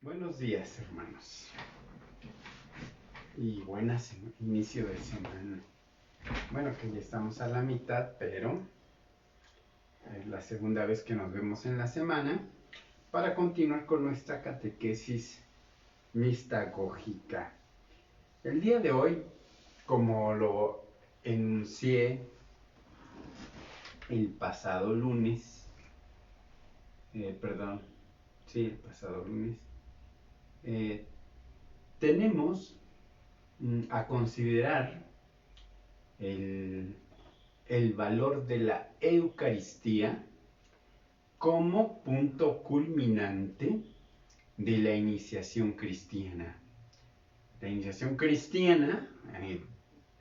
Buenos días, hermanos. Y buenas inicio de semana. Bueno, que ya estamos a la mitad, pero es la segunda vez que nos vemos en la semana para continuar con nuestra catequesis mistagógica. El día de hoy, como lo enuncié el pasado lunes, el pasado lunes, tenemos a considerar el, el valor de la Eucaristía como punto culminante de la iniciación cristiana. La iniciación cristiana,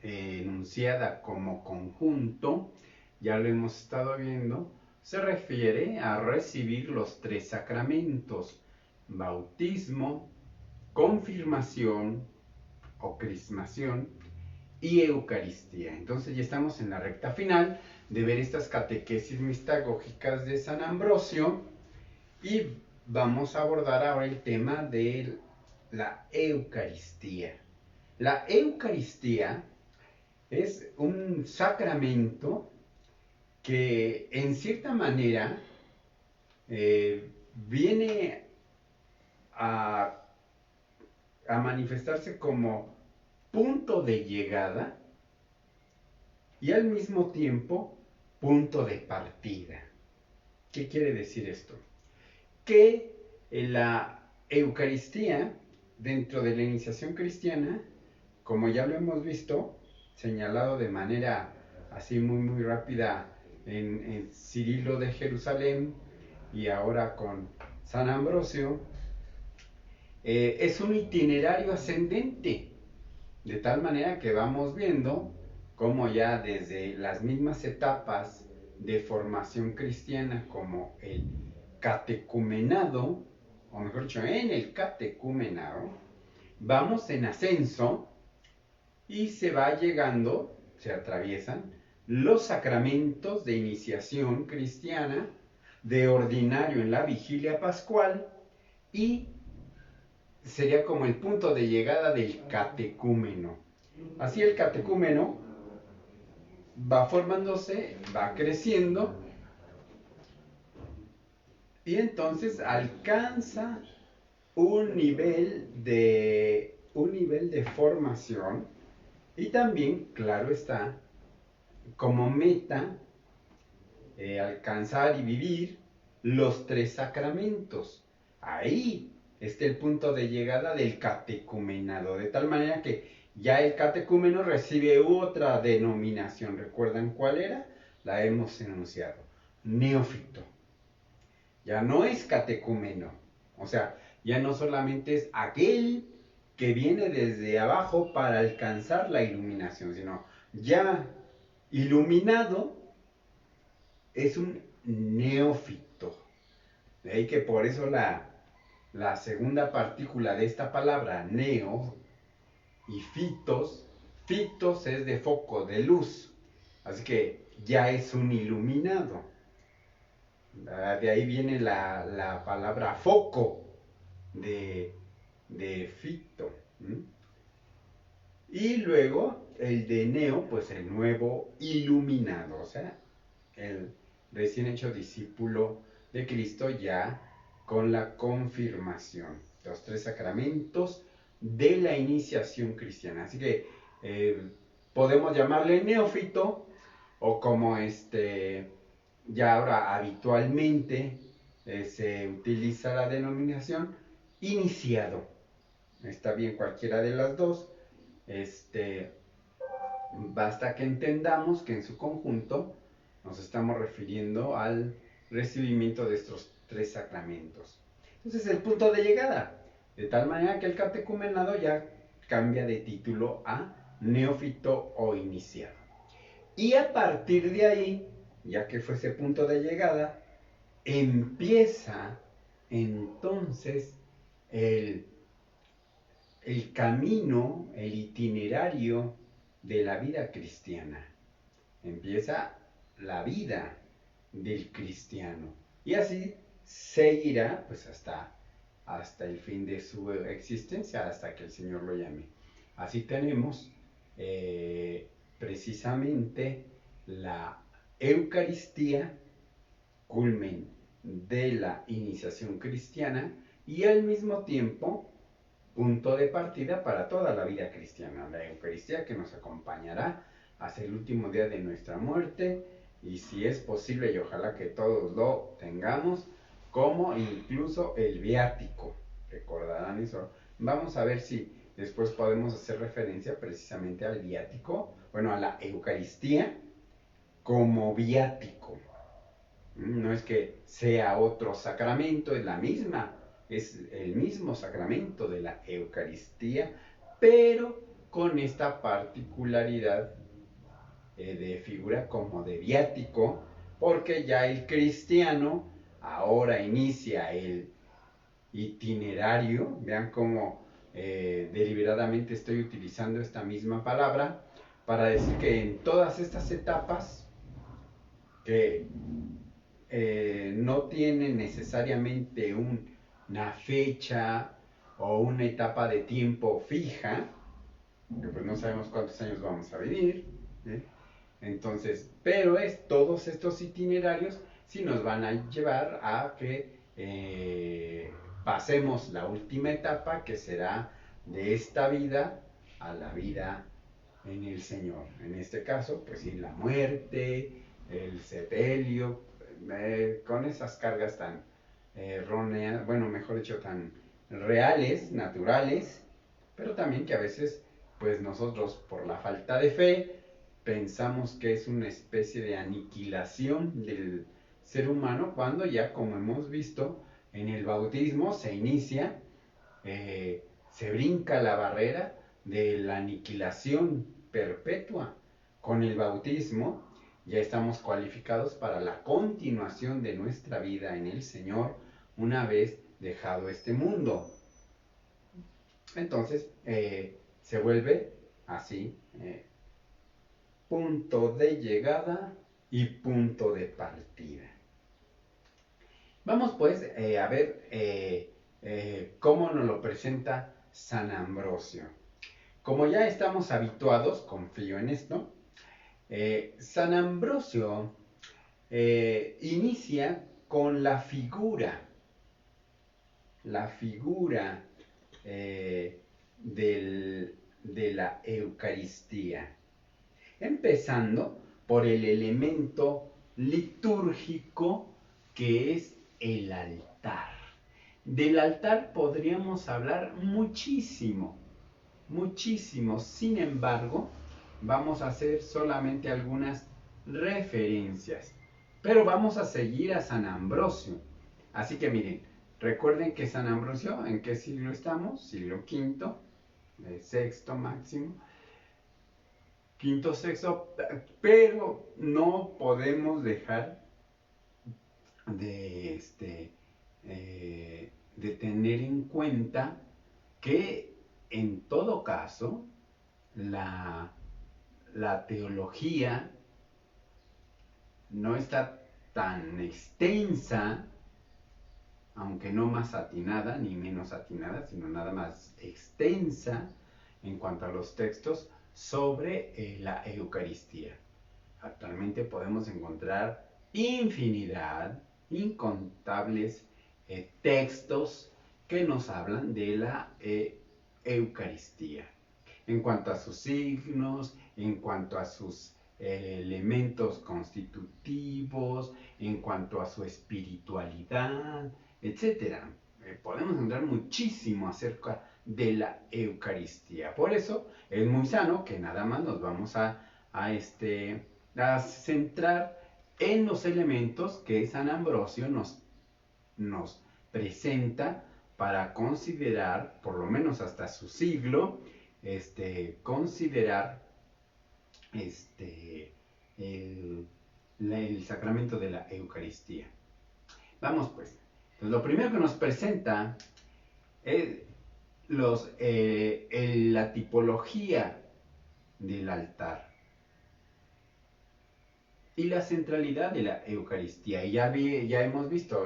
enunciada como conjunto, ya lo hemos estado viendo, se refiere a recibir los tres sacramentos: bautismo, confirmación o crismación y Eucaristía. Entonces ya estamos en la recta final de ver estas catequesis mistagógicas de San Ambrosio y vamos a abordar ahora el tema de la Eucaristía. La Eucaristía es un sacramento que en cierta manera viene a, a manifestarse como punto de llegada y al mismo tiempo punto de partida. ¿Qué quiere decir esto? Que la Eucaristía, dentro de la iniciación cristiana, como ya lo hemos visto, señalado de manera así muy rápida en Cirilo de Jerusalén y ahora con San Ambrosio, es un itinerario ascendente, de tal manera que vamos viendo cómo ya desde las mismas etapas de formación cristiana, como el catecumenado, o mejor dicho, en el catecumenado, vamos en ascenso y se va llegando, se atraviesan los sacramentos de iniciación cristiana, de ordinario en la vigilia pascual, y sería como el punto de llegada del catecúmeno. Así el catecúmeno va formándose, va creciendo y entonces alcanza un nivel de formación y también, claro está, como meta alcanzar y vivir los tres sacramentos. Ahí está el punto de llegada del catecumenado, de tal manera que ya el catecúmeno recibe otra denominación. ¿Recuerdan cuál era? La hemos enunciado: neófito. Ya no es catecúmeno, o sea, ya no solamente es aquel que viene desde abajo para alcanzar la iluminación, sino ya iluminado es un neófito. De ahí que por eso la segunda partícula de esta palabra, neo, y fitos es de foco, de luz. Así que ya es un iluminado. De ahí viene la palabra foco de fito. Y luego el de neo, pues el nuevo iluminado, o sea, el recién hecho discípulo de Cristo ya con la confirmación, los tres sacramentos de la iniciación cristiana. Así que podemos llamarle neófito, o como ya ahora habitualmente se utiliza la denominación, iniciado. Está bien cualquiera de las dos. Basta que entendamos que en su conjunto nos estamos refiriendo al recibimiento de estos tres sacramentos. Entonces, el punto de llegada, de tal manera que el catecumenado ya cambia de título a neófito o iniciado. Y a partir de ahí, ya que fue ese punto de llegada, empieza entonces el camino, el itinerario de la vida cristiana. Empieza la vida del cristiano. Y así seguirá pues hasta hasta el fin de su existencia, hasta que el Señor lo llame. Así tenemos precisamente la Eucaristía, culmen de la iniciación cristiana, y al mismo tiempo punto de partida para toda la vida cristiana, la Eucaristía que nos acompañará hasta el último día de nuestra muerte, y si es posible, y ojalá que todos lo tengamos, como incluso el viático. Recordarán eso. Vamos a ver si después podemos hacer referencia precisamente al viático, bueno, a la Eucaristía como viático. No es que sea otro sacramento, es el mismo sacramento de la Eucaristía, pero con esta particularidad de figura como de viático, porque ya el cristiano ahora inicia el itinerario. Vean cómo deliberadamente estoy utilizando esta misma palabra para decir que en todas estas etapas que no tienen necesariamente una fecha o una etapa de tiempo fija, que pues no sabemos cuántos años vamos a vivir, ¿eh? Entonces, pero todos estos itinerarios sí nos van a llevar a que pasemos la última etapa, que será de esta vida a la vida en el Señor. En este caso, pues sí, la muerte, el sepelio, con esas cargas tan erróneas, bueno, mejor dicho, tan reales, naturales, pero también que a veces, pues nosotros, por la falta de fe, pensamos que es una especie de aniquilación del ser humano, cuando ya, como hemos visto, en el bautismo se inicia, se brinca la barrera de la aniquilación perpetua. Con el bautismo ya estamos cualificados para la continuación de nuestra vida en el Señor una vez dejado este mundo. Entonces se vuelve así, punto de llegada y punto de partida. Vamos pues a ver cómo nos lo presenta San Ambrosio. Como ya estamos habituados, confío en esto, San Ambrosio inicia con la figura de la Eucaristía, empezando por el elemento litúrgico que es el altar. Del altar podríamos hablar muchísimo, muchísimo. Sin embargo, vamos a hacer solamente algunas referencias, pero vamos a seguir a San Ambrosio. Así que miren, recuerden que San Ambrosio, ¿en qué siglo estamos? Siglo V, sexto máximo, quinto, sexto, pero no podemos dejar de tener en cuenta que en todo caso la teología no está tan extensa, aunque no más atinada ni menos atinada, sino nada más extensa en cuanto a los textos sobre la Eucaristía. Actualmente podemos encontrar infinidad, incontables textos que nos hablan de la Eucaristía. En cuanto a sus signos, en cuanto a sus elementos constitutivos, en cuanto a su espiritualidad, etc. Podemos encontrar muchísimo acerca de la Eucaristía. Por eso es muy sano que nada más nos vamos a centrar en los elementos que San Ambrosio nos presenta para considerar, por lo menos hasta su siglo, considerar el sacramento de la Eucaristía. Vamos pues. Entonces, lo primero que nos presenta es la tipología del altar y la centralidad de la Eucaristía. Y ya hemos visto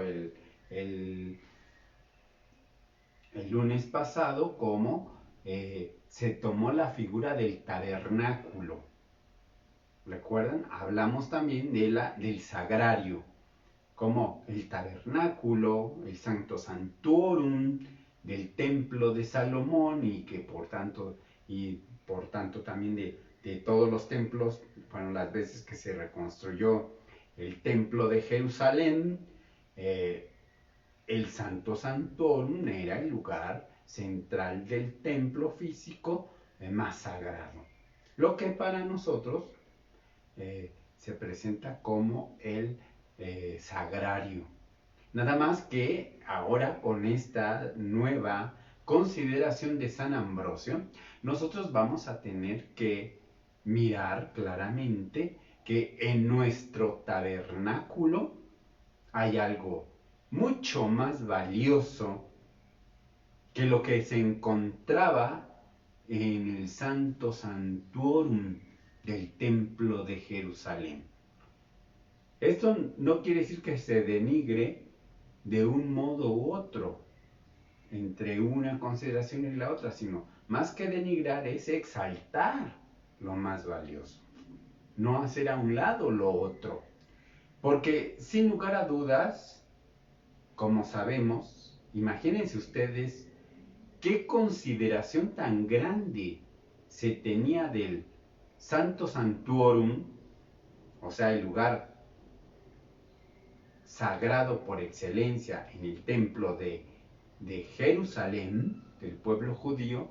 el lunes pasado cómo se tomó la figura del tabernáculo. ¿Recuerdan? Hablamos también del sagrario, como el tabernáculo, el Sancto Sanctorum del templo de Salomón y por tanto también de todos los templos, fueron las veces que se reconstruyó el templo de Jerusalén. El Santo Sanctorum era el lugar central del templo físico más sagrado, lo que para nosotros se presenta como el sagrario. Nada más que ahora con esta nueva consideración de San Ambrosio, nosotros vamos a tener que mirar claramente que en nuestro tabernáculo hay algo mucho más valioso que lo que se encontraba en el Santo Sanctorum del Templo de Jerusalén. Esto no quiere decir que se denigre de un modo u otro entre una consideración y la otra, sino más que denigrar es exaltar lo más valioso, no hacer a un lado lo otro. Porque sin lugar a dudas, como sabemos, imagínense ustedes qué consideración tan grande se tenía del Santo Sanctorum, o sea, el lugar sagrado por excelencia en el templo de Jerusalén, del pueblo judío,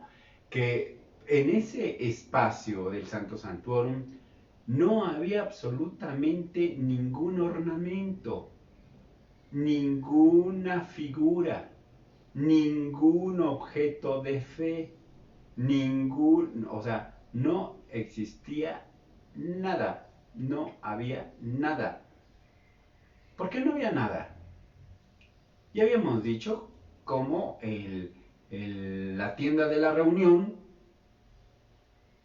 que en ese espacio del Santo Sanctorum no había absolutamente ningún ornamento, ninguna figura, ningún objeto de fe, o sea, no existía nada, no había nada. ¿Por qué no había nada? Ya habíamos dicho cómo la tienda de la reunión,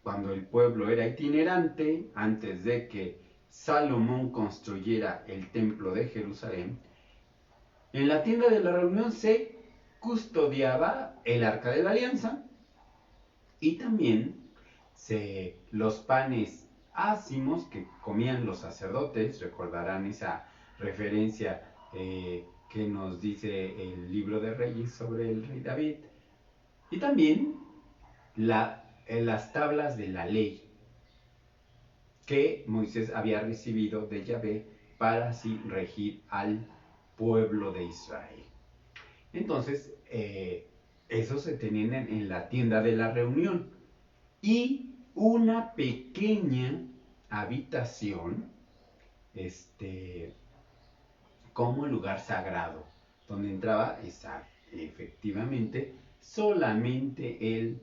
cuando el pueblo era itinerante, antes de que Salomón construyera el templo de Jerusalén, en la tienda de la reunión se custodiaba el arca de la alianza y también los panes ácimos que comían los sacerdotes, recordarán esa referencia que nos dice el libro de Reyes sobre el rey David, y también las tablas de la ley que Moisés había recibido de Yahvé para así regir al pueblo de Israel. Entonces, eso se tenían en la tienda de la reunión y una pequeña habitación como lugar sagrado, donde entraba efectivamente solamente el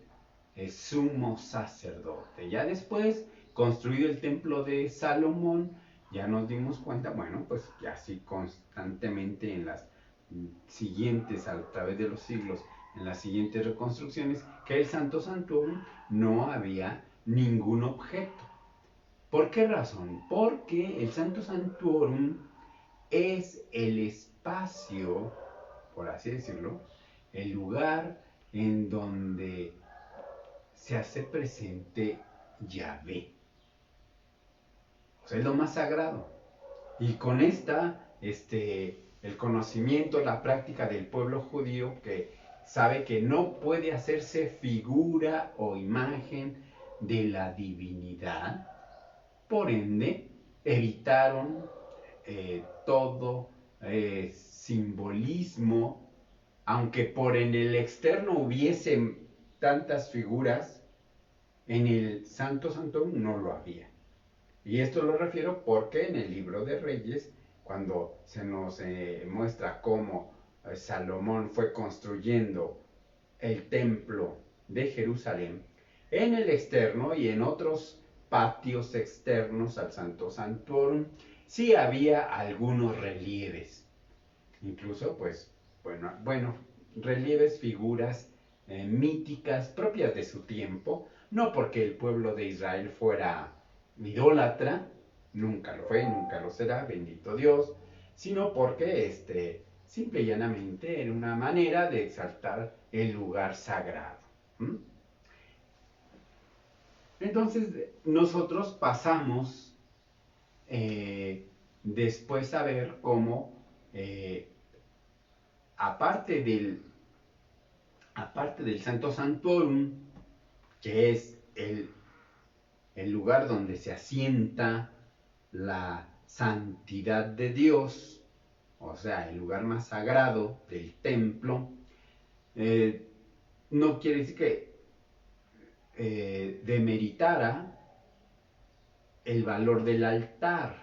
sumo sacerdote. Ya después, construido el templo de Salomón, ya nos dimos cuenta, bueno, pues ya así constantemente en las siguientes, a través de los siglos, en las siguientes reconstrucciones, que el Santo Sanctorum no había ningún objeto. ¿Por qué razón? Porque el Santo Sanctorum es el espacio, por así decirlo, el lugar en donde se hace presente Yahvé. O sea, es lo más sagrado. Y con el conocimiento, la práctica del pueblo judío que sabe que no puede hacerse figura o imagen de la divinidad, por ende, evitaron todo simbolismo, aunque por en el externo hubiesen tantas figuras, en el Santo Sanctorum no lo había. Y esto lo refiero porque en el libro de Reyes, cuando se nos muestra cómo Salomón fue construyendo el templo de Jerusalén, en el externo y en otros patios externos al Santo Sanctorum, sí había algunos relieves. Incluso, pues, bueno, relieves, figuras míticas propias de su tiempo, no porque el pueblo de Israel fuera idólatra, nunca lo fue, nunca lo será, bendito Dios, sino porque simple y llanamente era una manera de exaltar el lugar sagrado. ¿Mm? Entonces nosotros pasamos después a ver cómo, aparte del Santo Santorum, que es el lugar donde se asienta la santidad de Dios, o sea, el lugar más sagrado del templo, no quiere decir que demeritara el valor del altar.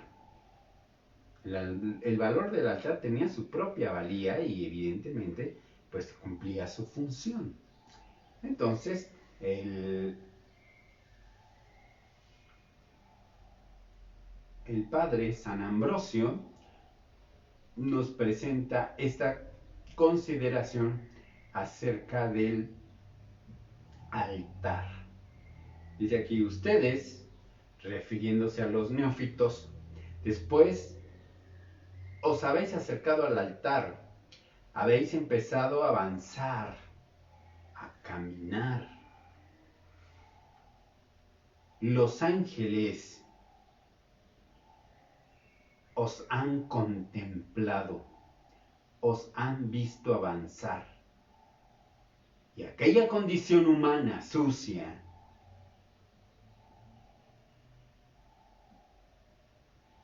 El valor del altar tenía su propia valía y evidentemente pues cumplía su función. Entonces, el padre San Ambrosio nos presenta esta consideración acerca del altar. Dice aquí, ustedes, refiriéndose a los neófitos, después os habéis acercado al altar, habéis empezado a avanzar, a caminar. Los ángeles os han contemplado, os han visto avanzar. Y aquella condición humana sucia,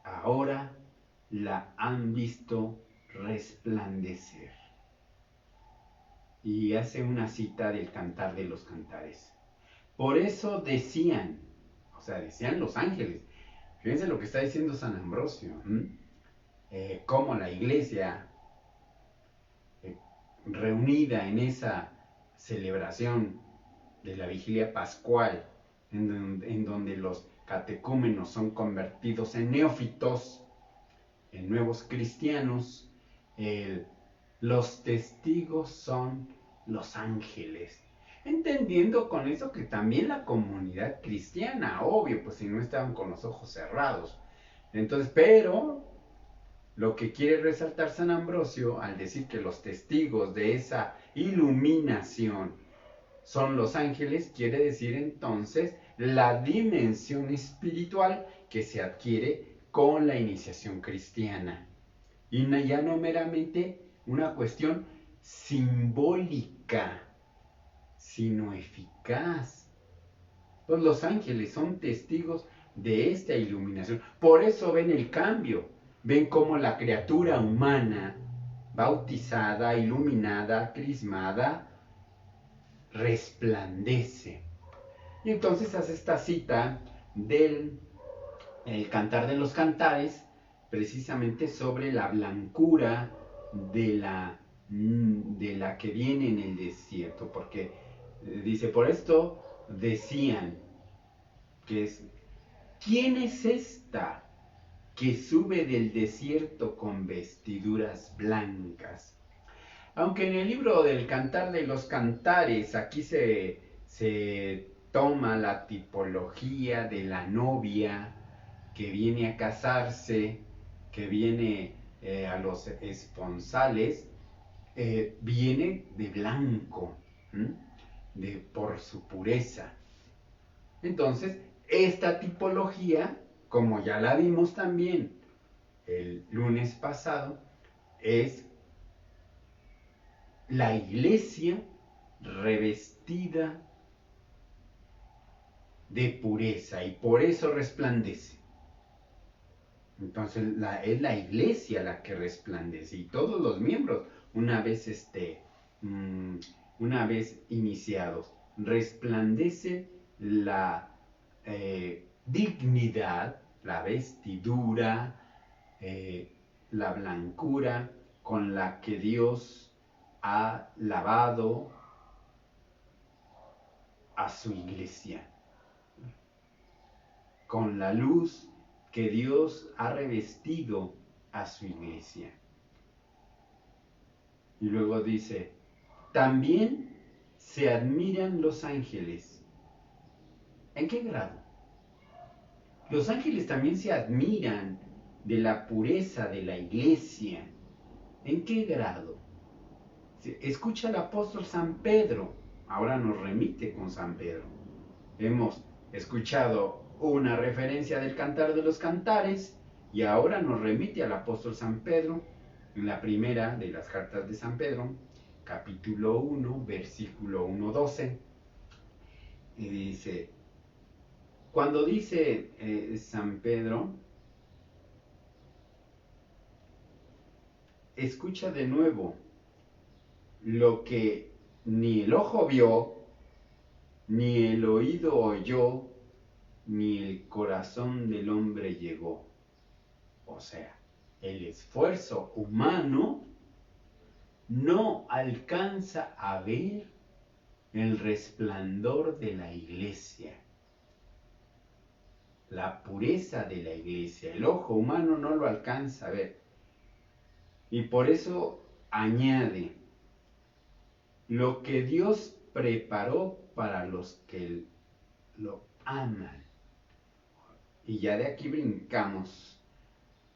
ahora la han visto resplandecer. Y hace una cita del Cantar de los Cantares. Por eso decían, o sea, decían los ángeles. Fíjense lo que está diciendo San Ambrosio. Cómo la iglesia, reunida en esa celebración de la vigilia pascual, en donde los catecúmenos son convertidos en neófitos, en nuevos cristianos, los testigos son los ángeles. Entendiendo con eso que también la comunidad cristiana, obvio, pues si no estaban con los ojos cerrados. Entonces, pero lo que quiere resaltar San Ambrosio al decir que los testigos de esa iluminación son los ángeles, quiere decir entonces la dimensión espiritual que se adquiere con la iniciación cristiana. Y ya no meramente una cuestión simbólica, sino eficaz. Pues los ángeles son testigos de esta iluminación. Por eso ven el cambio. Ven cómo la criatura humana, bautizada, iluminada, crismada, resplandece. Y entonces hace esta cita del Cantar de los Cantares, precisamente sobre la blancura de la que viene en el desierto, porque dice, por esto decían que es, ¿quién es esta que sube del desierto con vestiduras blancas? Aunque en el libro del Cantar de los Cantares aquí se toma la tipología de la novia que viene a casarse, que viene a los esponsales, viene de blanco, por su pureza. Entonces, esta tipología, como ya la vimos también el lunes pasado, es la iglesia revestida de pureza y por eso resplandece. Entonces es la iglesia la que resplandece y todos los miembros, una vez iniciados, resplandece la dignidad, la vestidura, la blancura con la que Dios ha lavado a su iglesia, con la luz que Dios ha revestido a su iglesia. Y luego dice, también se admiran los ángeles. ¿En qué grado? Los ángeles también se admiran de la pureza de la iglesia. ¿En qué grado? Escucha al apóstol San Pedro. Ahora nos remite con San Pedro. Hemos escuchado una referencia del Cantar de los Cantares y ahora nos remite al apóstol San Pedro en la primera de las cartas de San Pedro, capítulo 1, versículo 1-12. Y dice, cuando dice San Pedro, escucha de nuevo lo que ni el ojo vio, ni el oído oyó, ni el corazón del hombre llegó. O sea, el esfuerzo humano no alcanza a ver el resplandor de la iglesia, la pureza de la iglesia. El ojo humano no lo alcanza a ver. Y por eso añade, lo que Dios preparó para los que lo aman. Y ya de aquí brincamos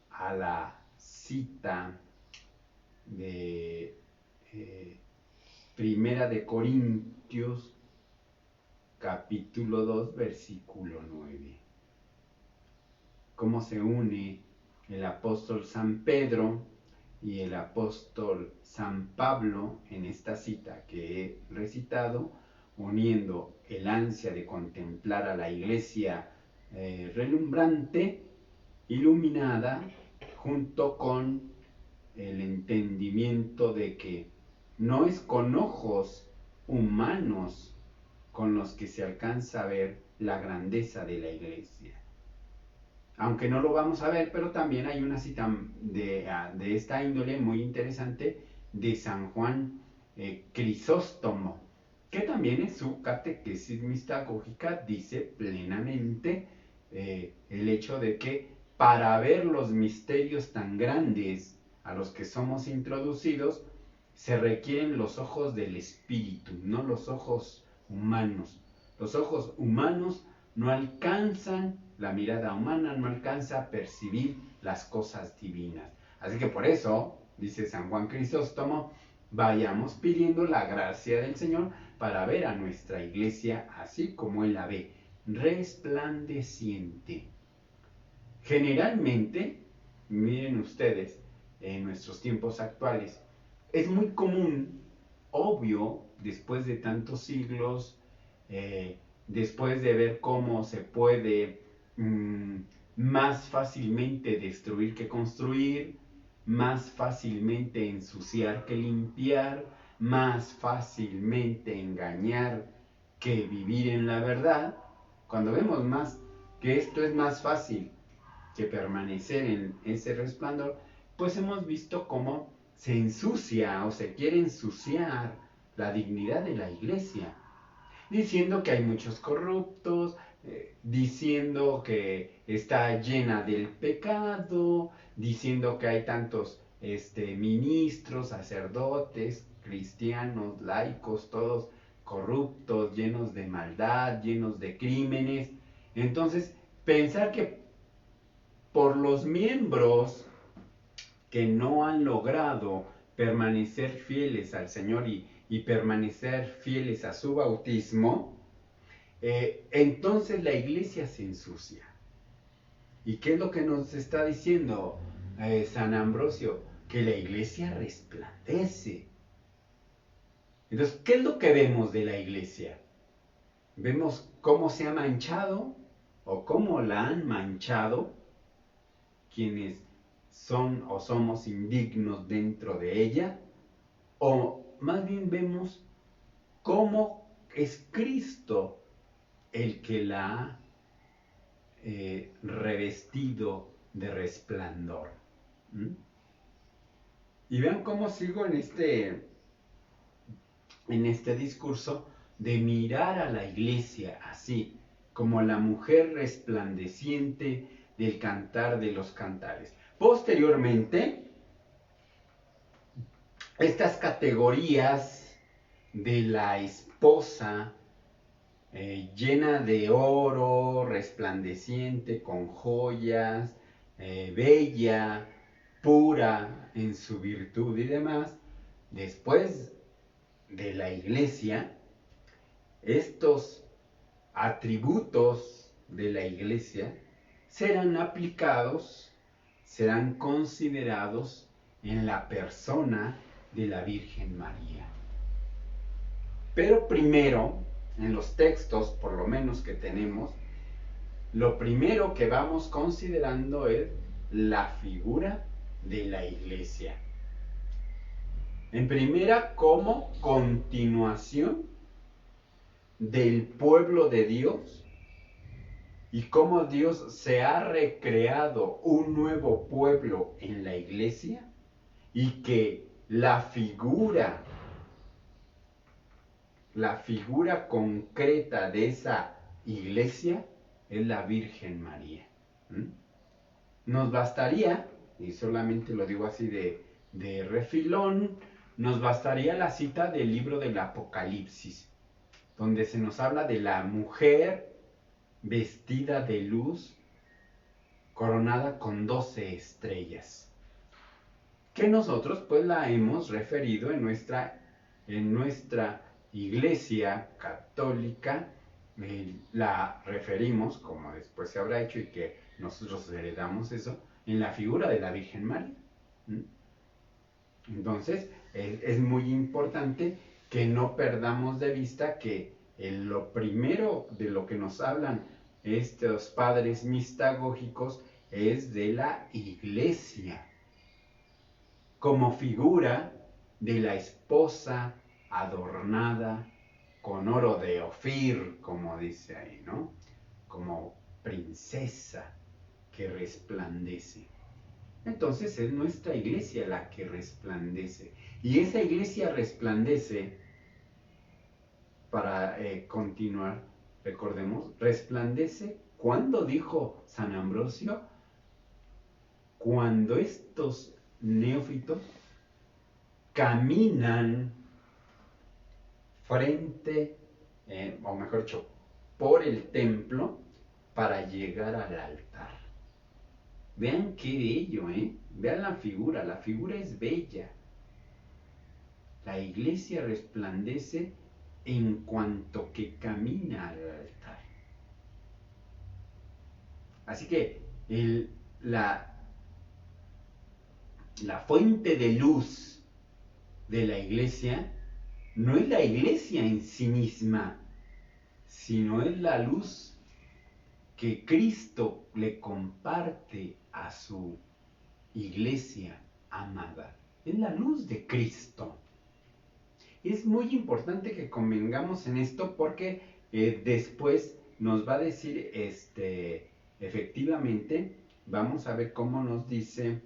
a la cita de Primera de Corintios, capítulo 2, versículo 9. Cómo se une el apóstol San Pedro y el apóstol San Pablo en esta cita que he recitado, uniendo el ansia de contemplar a la iglesia relumbrante, iluminada, junto con el entendimiento de que no es con ojos humanos con los que se alcanza a ver la grandeza de la iglesia. Aunque no lo vamos a ver, pero también hay una cita de esta índole muy interesante de San Juan Crisóstomo, que también en su catequesis mistagógica dice plenamente el hecho de que para ver los misterios tan grandes a los que somos introducidos, se requieren los ojos del espíritu, no los ojos humanos. Los ojos humanos no alcanzan, la mirada humana no alcanza a percibir las cosas divinas. Así que por eso, dice San Juan Crisóstomo, vayamos pidiendo la gracia del Señor para ver a nuestra iglesia así como Él la ve, resplandeciente. Generalmente, miren ustedes, en nuestros tiempos actuales, es muy común, obvio, después de tantos siglos, después de ver cómo se puede más fácilmente destruir que construir, más fácilmente ensuciar que limpiar, más fácilmente engañar que vivir en la verdad, cuando vemos más que esto es más fácil que permanecer en ese resplandor, pues hemos visto cómo se ensucia o se quiere ensuciar la dignidad de la iglesia, diciendo que hay muchos corruptos, diciendo que está llena del pecado, diciendo que hay tantos ministros, sacerdotes, cristianos, laicos, todos corruptos, llenos de maldad, llenos de crímenes. Entonces, pensar que por los miembros que no han logrado permanecer fieles al Señor y permanecer fieles a su bautismo, entonces la iglesia se ensucia. ¿Y qué es lo que nos está diciendo San Ambrosio? Que la iglesia resplandece. Entonces, ¿qué es lo que vemos de la iglesia? Vemos cómo se ha manchado o cómo la han manchado quienes son o somos indignos dentro de ella, o más bien vemos cómo es Cristo el que la ha revestido de resplandor. Y vean cómo sigo en este discurso de mirar a la iglesia así, como la mujer resplandeciente del Cantar de los Cantares. Posteriormente, estas categorías de la esposa llena de oro, resplandeciente, con joyas, bella, pura, en su virtud y demás, después de la iglesia, estos atributos de la iglesia serán aplicados, serán considerados en la persona de la Virgen María. Pero primero, en los textos, por lo menos que tenemos, lo primero que vamos considerando es la figura de la iglesia. En primera, como continuación del pueblo de Dios y cómo Dios se ha recreado un nuevo pueblo en la iglesia y que la figura concreta de esa iglesia es la Virgen María. Nos bastaría, y solamente lo digo así de refilón, nos bastaría la cita del libro del Apocalipsis, donde se nos habla de la mujer vestida de luz, coronada con 12 estrellas, que nosotros pues la hemos referido en nuestra iglesia católica, la referimos, como después se habrá hecho y que nosotros heredamos eso, en la figura de la Virgen María. Entonces, es muy importante que no perdamos de vista que lo primero de lo que nos hablan estos padres mistagógicos es de la iglesia, como figura de la esposa adornada con oro de Ofir, como dice ahí, ¿no? Como princesa que resplandece. Entonces es nuestra iglesia la que resplandece. Y esa iglesia resplandece, para continuar, recordemos, resplandece, ¿cuándo dijo San Ambrosio? Cuando estos neófitos caminan frente, o mejor dicho, por el templo para llegar al altar. Vean qué bello, vean la figura es bella. La iglesia resplandece en cuanto que camina al altar. Así que la fuente de luz de la iglesia no es la iglesia en sí misma, sino es la luz que Cristo le comparte a su iglesia amada. Es la luz de Cristo. Es muy importante que convengamos en esto porque después nos va a decir, efectivamente, vamos a ver cómo nos dice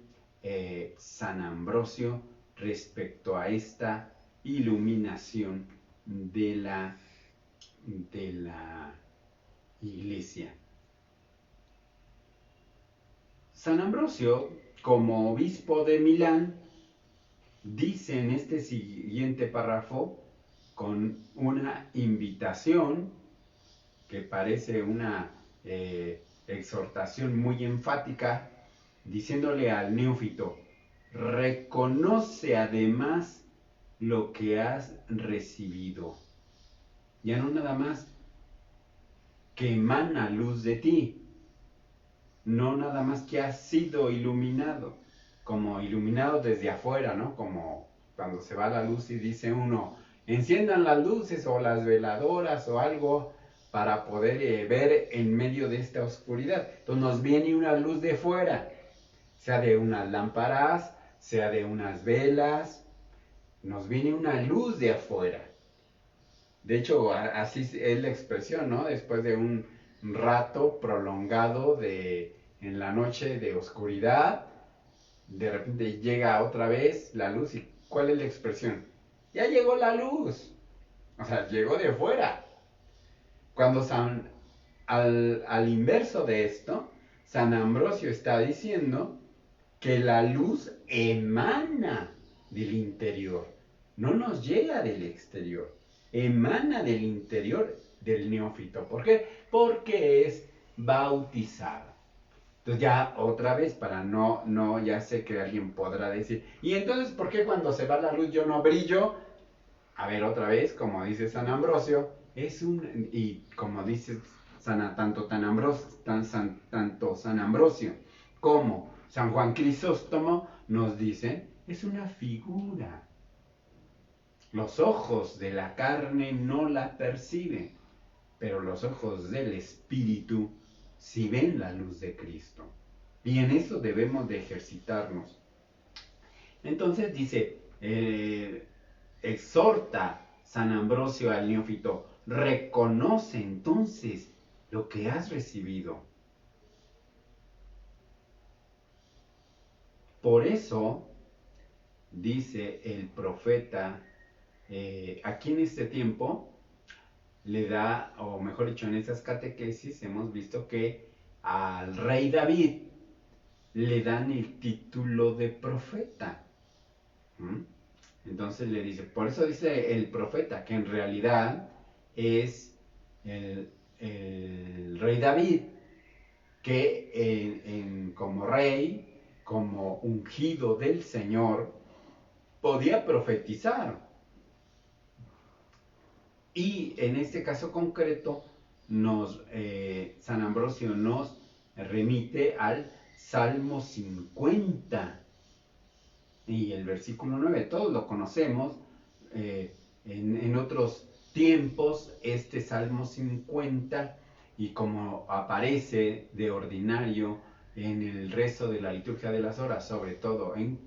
San Ambrosio respecto a esta iluminación de la iglesia. San Ambrosio, como obispo de Milán, dice en este siguiente párrafo, con una invitación que parece una exhortación muy enfática, diciéndole al neófito: reconoce además lo que has recibido. Ya no nada más que emana luz de ti, no nada más que has sido iluminado, como iluminado desde afuera, ¿no? Como cuando se va la luz y dice uno, enciendan las luces o las veladoras o algo para poder ver en medio de esta oscuridad. Entonces nos viene una luz de fuera, sea de unas lámparas, sea de unas velas, nos viene una luz de afuera. De hecho, así es la expresión, ¿no? Después de un rato prolongado en la noche de oscuridad, de repente llega otra vez la luz. ¿Y cuál es la expresión? Ya llegó la luz. O sea, llegó de fuera. Cuando al inverso de esto, San Ambrosio está diciendo que la luz emana del interior, no nos llega del exterior, emana del interior del neófito. ¿Por qué? Porque es bautizado. Entonces ya otra vez, para ya sé que alguien podrá decir, ¿y entonces por qué cuando se va la luz yo no brillo? A ver, otra vez, como dice San Ambrosio, y como dice tanto San Ambrosio como San Juan Crisóstomo nos dicen, es una figura. Los ojos de la carne no la perciben, pero los ojos del Espíritu sí ven la luz de Cristo. Y en eso debemos de ejercitarnos. Entonces dice, exhorta San Ambrosio al neófito, reconoce entonces lo que has recibido. Por eso, dice el profeta, aquí en este tiempo, le da, o mejor dicho, en esas catequesis hemos visto que al rey David le dan el título de profeta. ¿Mm? Entonces le dice, por eso dice el profeta, que en realidad es el rey David, que como rey, como ungido del Señor, podía profetizar. Y en este caso concreto, San Ambrosio nos remite al Salmo 50 y el versículo 9. Todos lo conocemos. En otros tiempos, este Salmo 50, y como aparece de ordinario en el rezo de la liturgia de las horas, sobre todo en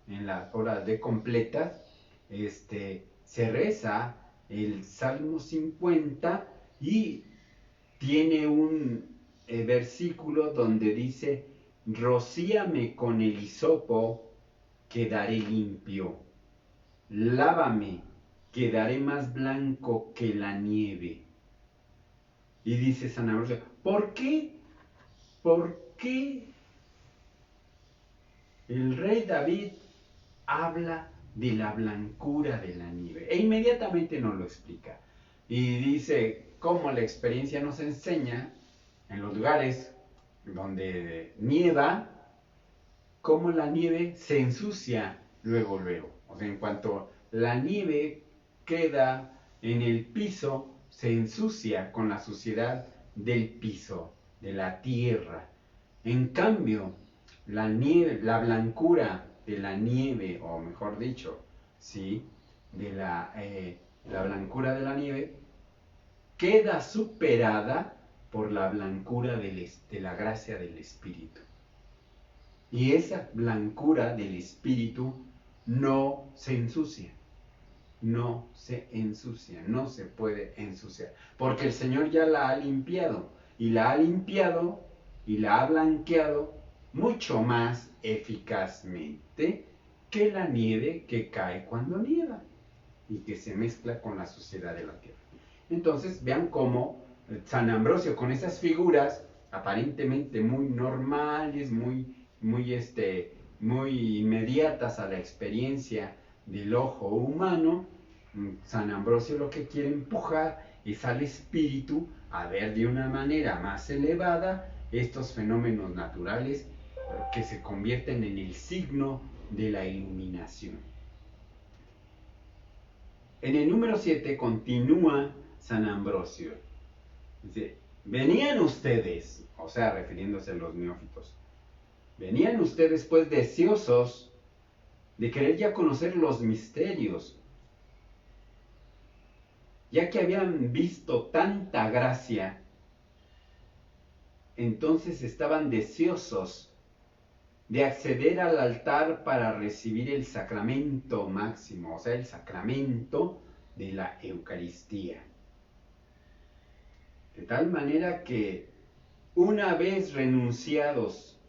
las horas de completas, se reza el Salmo 50 y tiene un versículo donde dice, rocíame con el hisopo, quedaré limpio, lávame, quedaré más blanco que la nieve. Y dice San Ambrosio, ¿por qué? ¿Por qué el rey David habla de la blancura de la nieve? E inmediatamente nos lo explica. Y dice cómo la experiencia nos enseña en los lugares donde nieva, cómo la nieve se ensucia luego. O sea, en cuanto la nieve queda en el piso, se ensucia con la suciedad del piso, de la tierra. En cambio, la blancura de la nieve, o mejor dicho, ¿sí? La blancura de la nieve queda superada por la blancura de la gracia del Espíritu. Y esa blancura del Espíritu no se ensucia, no se puede ensuciar, porque el Señor ya la ha limpiado, y la ha limpiado y la ha blanqueado mucho más eficazmente que la nieve que cae cuando nieva y que se mezcla con la suciedad de la tierra. Entonces vean cómo San Ambrosio, con esas figuras aparentemente muy normales, muy inmediatas a la experiencia del ojo humano, San Ambrosio lo que quiere empujar es al espíritu a ver de una manera más elevada estos fenómenos naturales que se convierten en el signo de la iluminación. En el número 7 continúa San Ambrosio. Dice, venían ustedes, o sea, refiriéndose a los neófitos, venían ustedes pues deseosos de querer ya conocer los misterios, ya que habían visto tanta gracia, entonces estaban deseosos de acceder al altar para recibir el sacramento máximo, o sea, el sacramento de la Eucaristía. De tal manera que una vez renunciados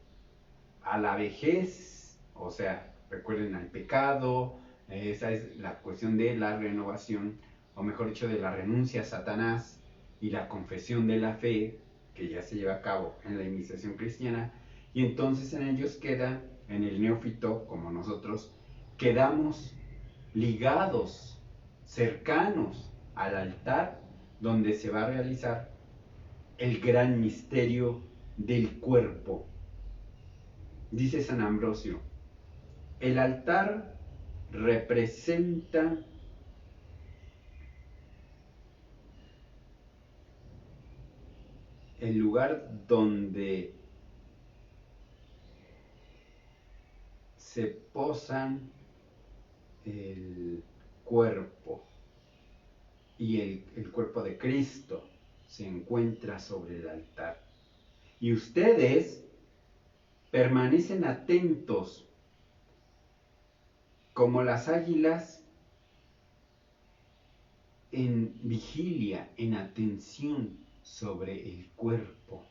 a la vejez, o sea, recuerden al pecado, esa es la cuestión de la renovación, o mejor dicho, de la renuncia a Satanás y la confesión de la fe, que ya se lleva a cabo en la iniciación cristiana, y entonces en ellos queda, en el neófito, como nosotros, quedamos ligados, cercanos al altar donde se va a realizar el gran misterio del cuerpo Dice San Ambrosio, el altar representa el lugar donde se posan el cuerpo y el cuerpo de Cristo se encuentra sobre el altar. Y ustedes permanecen atentos como las águilas en vigilia, en atención sobre el cuerpo.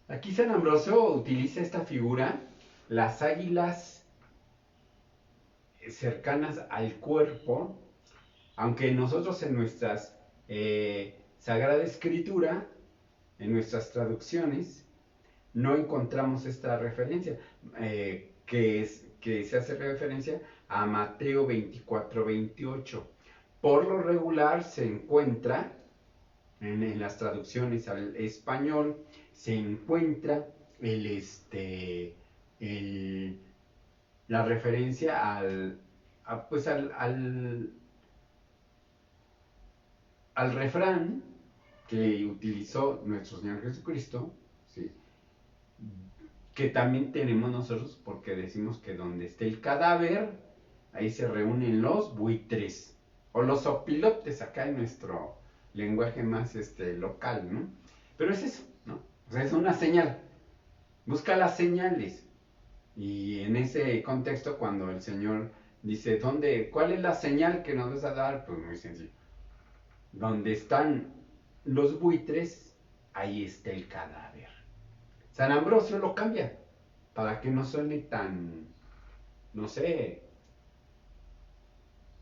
Aquí San Ambrosio utiliza esta figura, las águilas cercanas al cuerpo, aunque nosotros en nuestras Sagrada Escritura, en nuestras traducciones, no encontramos esta referencia, que se hace referencia a Mateo 24-28. Por lo regular se encuentra, en las traducciones al español, se encuentra la referencia al refrán que utilizó nuestro Señor Jesucristo, ¿sí? Que también tenemos nosotros, porque decimos que donde esté el cadáver, ahí se reúnen los buitres, o los opilotes acá en nuestro lenguaje más local, ¿no? Pero es eso, ¿no? O sea, es una señal. Busca las señales. Y en ese contexto, cuando el Señor dice, ¿cuál es la señal que nos vas a dar? Pues muy sencillo. Donde están los buitres, ahí está el cadáver. San Ambrosio lo cambia para que no suene tan, no sé,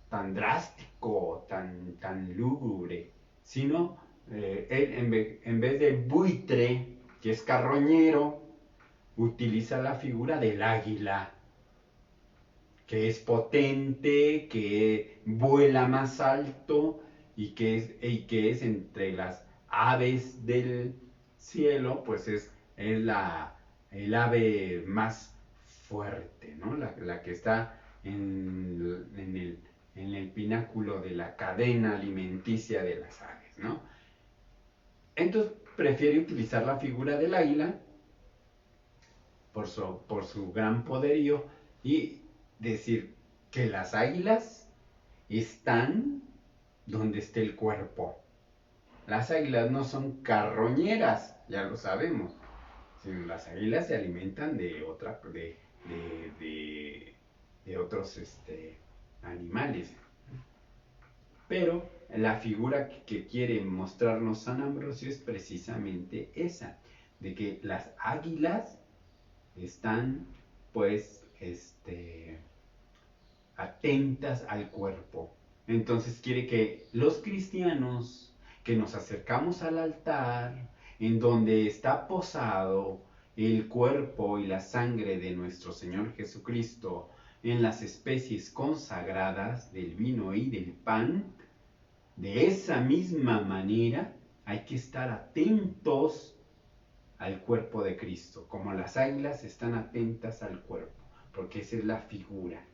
tan drástico, tan lúgubre, sino él en vez de buitre, que es carroñero, utiliza la figura del águila, que es potente, que vuela más alto y que es entre las aves del cielo, pues es el ave más fuerte, ¿no? La que está en el pináculo de la cadena alimenticia de las aves, ¿no? Entonces prefiere utilizar la figura del águila por su gran poderío y decir que las águilas están donde esté el cuerpo. Las águilas no son carroñeras, ya lo sabemos, sino las águilas se alimentan de otros animales. Pero la figura que quiere mostrarnos San Ambrosio es precisamente esa, de que las águilas están pues atentas al cuerpo. Entonces quiere que los cristianos que nos acercamos al altar, en donde está posado el cuerpo y la sangre de nuestro Señor Jesucristo, en las especies consagradas del vino y del pan, de esa misma manera hay que estar atentos al cuerpo de Cristo, como las águilas están atentas al cuerpo, porque esa es la figura.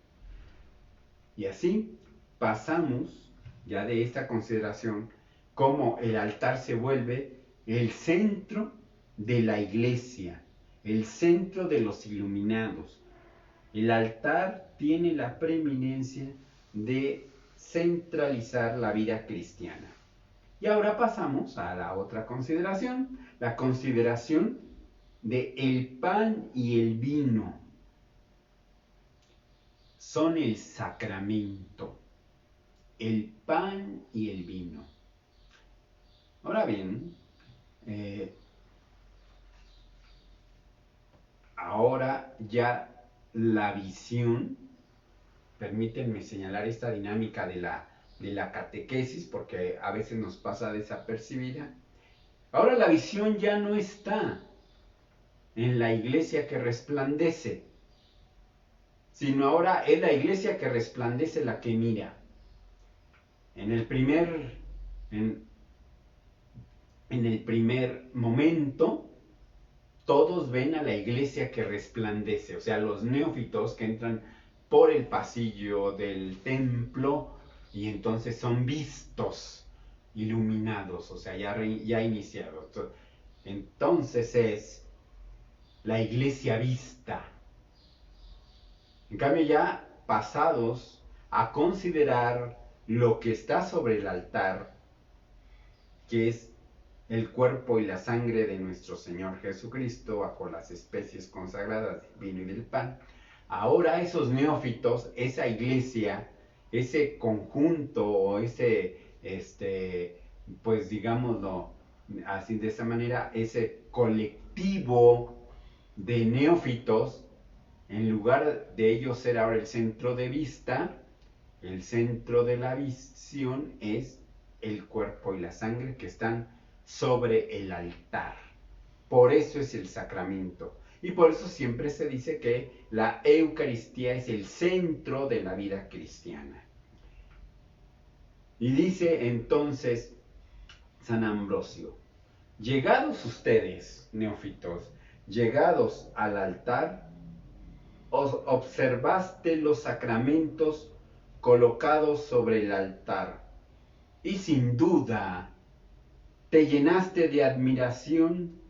Y así pasamos ya de esta consideración cómo el altar se vuelve el centro de la iglesia, el centro de los iluminados. El altar tiene la preeminencia de centralizar la vida cristiana. Y ahora pasamos a la otra consideración, la consideración de el pan y el vino. Son el sacramento, el pan y el vino. Ahora bien, ahora ya la visión, permítanme señalar esta dinámica de la catequesis, porque a veces nos pasa desapercibida. Ahora la visión ya no está en la iglesia que resplandece, sino ahora es la iglesia que resplandece la que mira. En el primer momento, todos ven a la iglesia que resplandece, o sea, los neófitos que entran por el pasillo del templo y entonces son vistos, iluminados, o sea, ya iniciados. Entonces es la iglesia vista. En cambio, ya pasados a considerar lo que está sobre el altar, que es el cuerpo y la sangre de nuestro Señor Jesucristo bajo las especies consagradas del vino y del pan. Ahora esos neófitos, esa iglesia, ese conjunto, pues digámoslo así de esa manera, ese colectivo de neófitos, en lugar de ellos ser ahora el centro de vista, el centro de la visión es el cuerpo y la sangre que están sobre el altar. Por eso es el sacramento. Y por eso siempre se dice que la Eucaristía es el centro de la vida cristiana. Y dice entonces San Ambrosio: llegados ustedes, neófitos, llegados al altar, observaste los sacramentos colocados sobre el altar, y sin duda te llenaste de admiración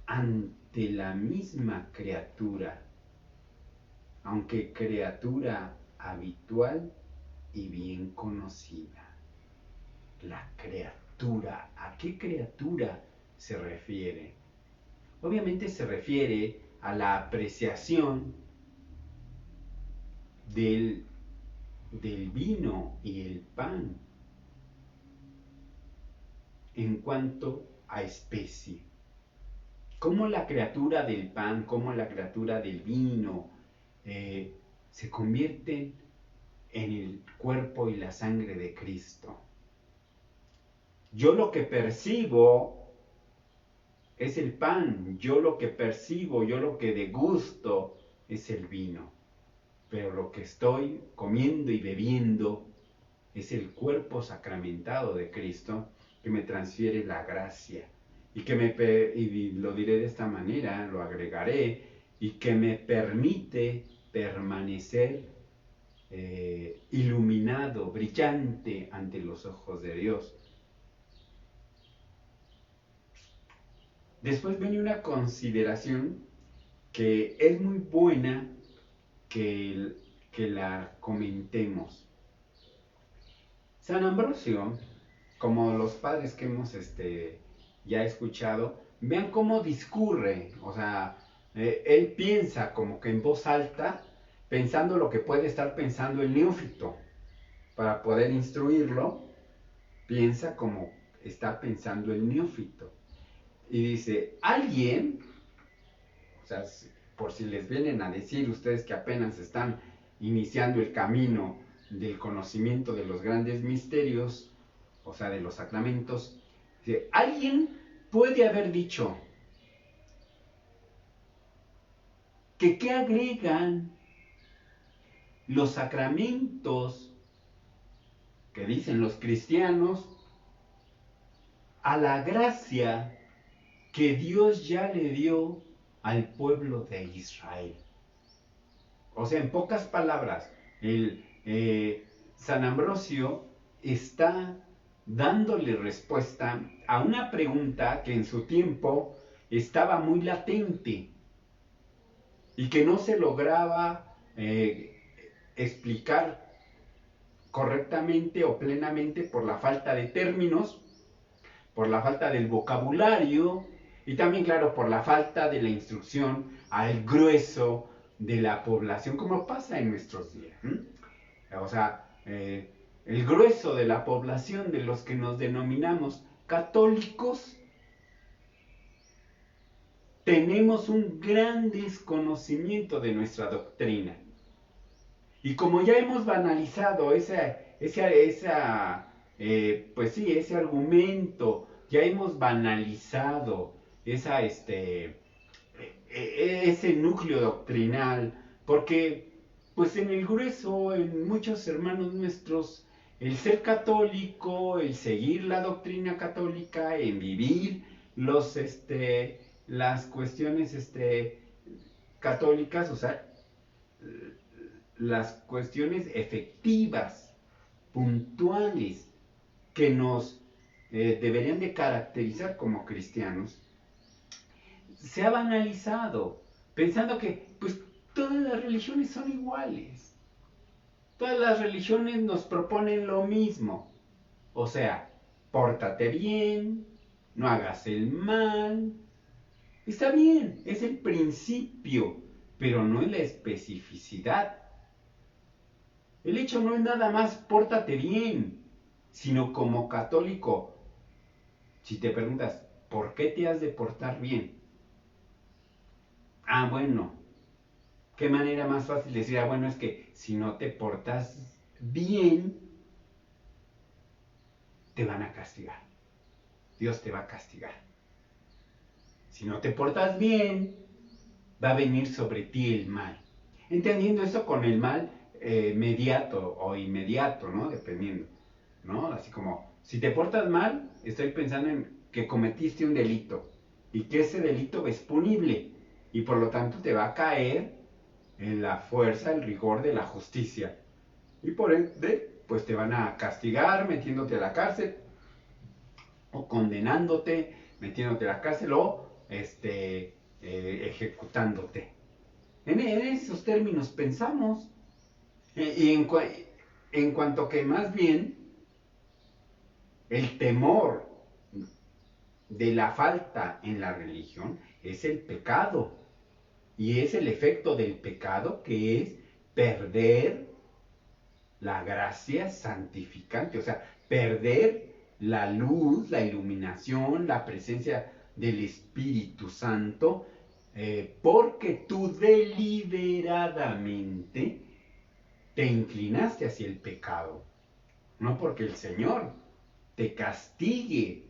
ante la misma criatura, aunque criatura habitual y bien conocida. La criatura, ¿a qué criatura se refiere? Obviamente se refiere a la apreciación del vino y el pan en cuanto a especie. Cómo la criatura del pan, cómo la criatura del vino se convierten en el cuerpo y la sangre de Cristo. Yo lo que percibo es el pan, yo lo que percibo, yo lo que degusto es el vino. Pero lo que estoy comiendo y bebiendo es el cuerpo sacramentado de Cristo, que me transfiere la gracia y y lo diré de esta manera, lo agregaré, y que me permite permanecer iluminado, brillante ante los ojos de Dios. Después viene una consideración que es muy buena que la comentemos. San Ambrosio, como los padres que hemos ya escuchado, vean cómo discurre, o sea, él piensa como que en voz alta, pensando lo que puede estar pensando el neófito. Para poder instruirlo, piensa como está pensando el neófito. Y dice, alguien, o sea, por si les vienen a decir ustedes que apenas están iniciando el camino del conocimiento de los grandes misterios, o sea, de los sacramentos, alguien puede haber dicho que qué agregan los sacramentos que dicen los cristianos a la gracia que Dios ya le dio al pueblo de Israel. O sea, en pocas palabras, San Ambrosio está dándole respuesta a una pregunta que en su tiempo estaba muy latente y que no se lograba explicar correctamente o plenamente por la falta de términos, por la falta del vocabulario y también, claro, por la falta de la instrucción al grueso de la población, como pasa en nuestros días. O sea, el grueso de la población, de los que nos denominamos católicos, tenemos un gran desconocimiento de nuestra doctrina. Y como ya hemos banalizado ese argumento, ya hemos banalizado ese núcleo doctrinal, porque pues en el grueso, en muchos hermanos nuestros, el ser católico, el seguir la doctrina católica, en vivir las cuestiones católicas, o sea, las cuestiones efectivas, puntuales, que nos deberían de caracterizar como cristianos, se ha banalizado, pensando que pues todas las religiones son iguales. Todas las religiones nos proponen lo mismo. O sea, pórtate bien, no hagas el mal. Está bien, es el principio, pero no es la especificidad. El hecho no es nada más pórtate bien, sino como católico, si te preguntas, ¿por qué te has de portar bien? Ah, bueno, qué manera más fácil de decir, ah, bueno, es que si no te portas bien, te van a castigar. Dios te va a castigar. Si no te portas bien, va a venir sobre ti el mal. Entendiendo esto con el mal mediato o inmediato, ¿no? Dependiendo, ¿no? Así como, si te portas mal, estoy pensando en que cometiste un delito y que ese delito es punible y por lo tanto te va a caer en la fuerza, el rigor de la justicia. Y por ende, pues te van a castigar metiéndote a la cárcel o condenándote, metiéndote a la cárcel o ejecutándote. En esos términos pensamos. Y en cuanto que más bien el temor de la falta en la religión es el pecado. Y es el efecto del pecado que es perder la gracia santificante, o sea, perder la luz, la iluminación, la presencia del Espíritu Santo, porque tú deliberadamente te inclinaste hacia el pecado, no porque el Señor te castigue,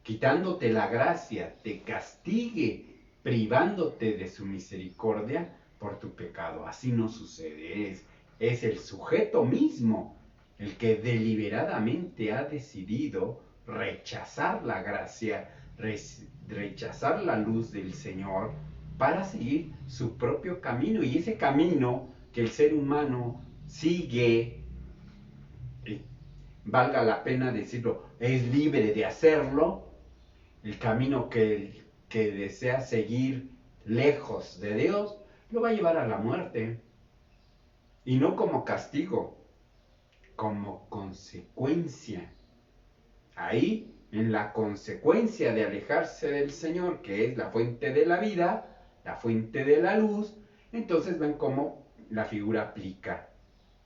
quitándote la gracia, te castigue, privándote de su misericordia por tu pecado. Así no sucede, es el sujeto mismo el que deliberadamente ha decidido rechazar la gracia, rechazar la luz del Señor para seguir su propio camino. Y ese camino que el ser humano sigue, valga la pena decirlo, es libre de hacerlo, el camino que desea seguir lejos de Dios, lo va a llevar a la muerte. Y no como castigo, como consecuencia. Ahí, en la consecuencia de alejarse del Señor, que es la fuente de la vida, la fuente de la luz, entonces ven cómo la figura aplica.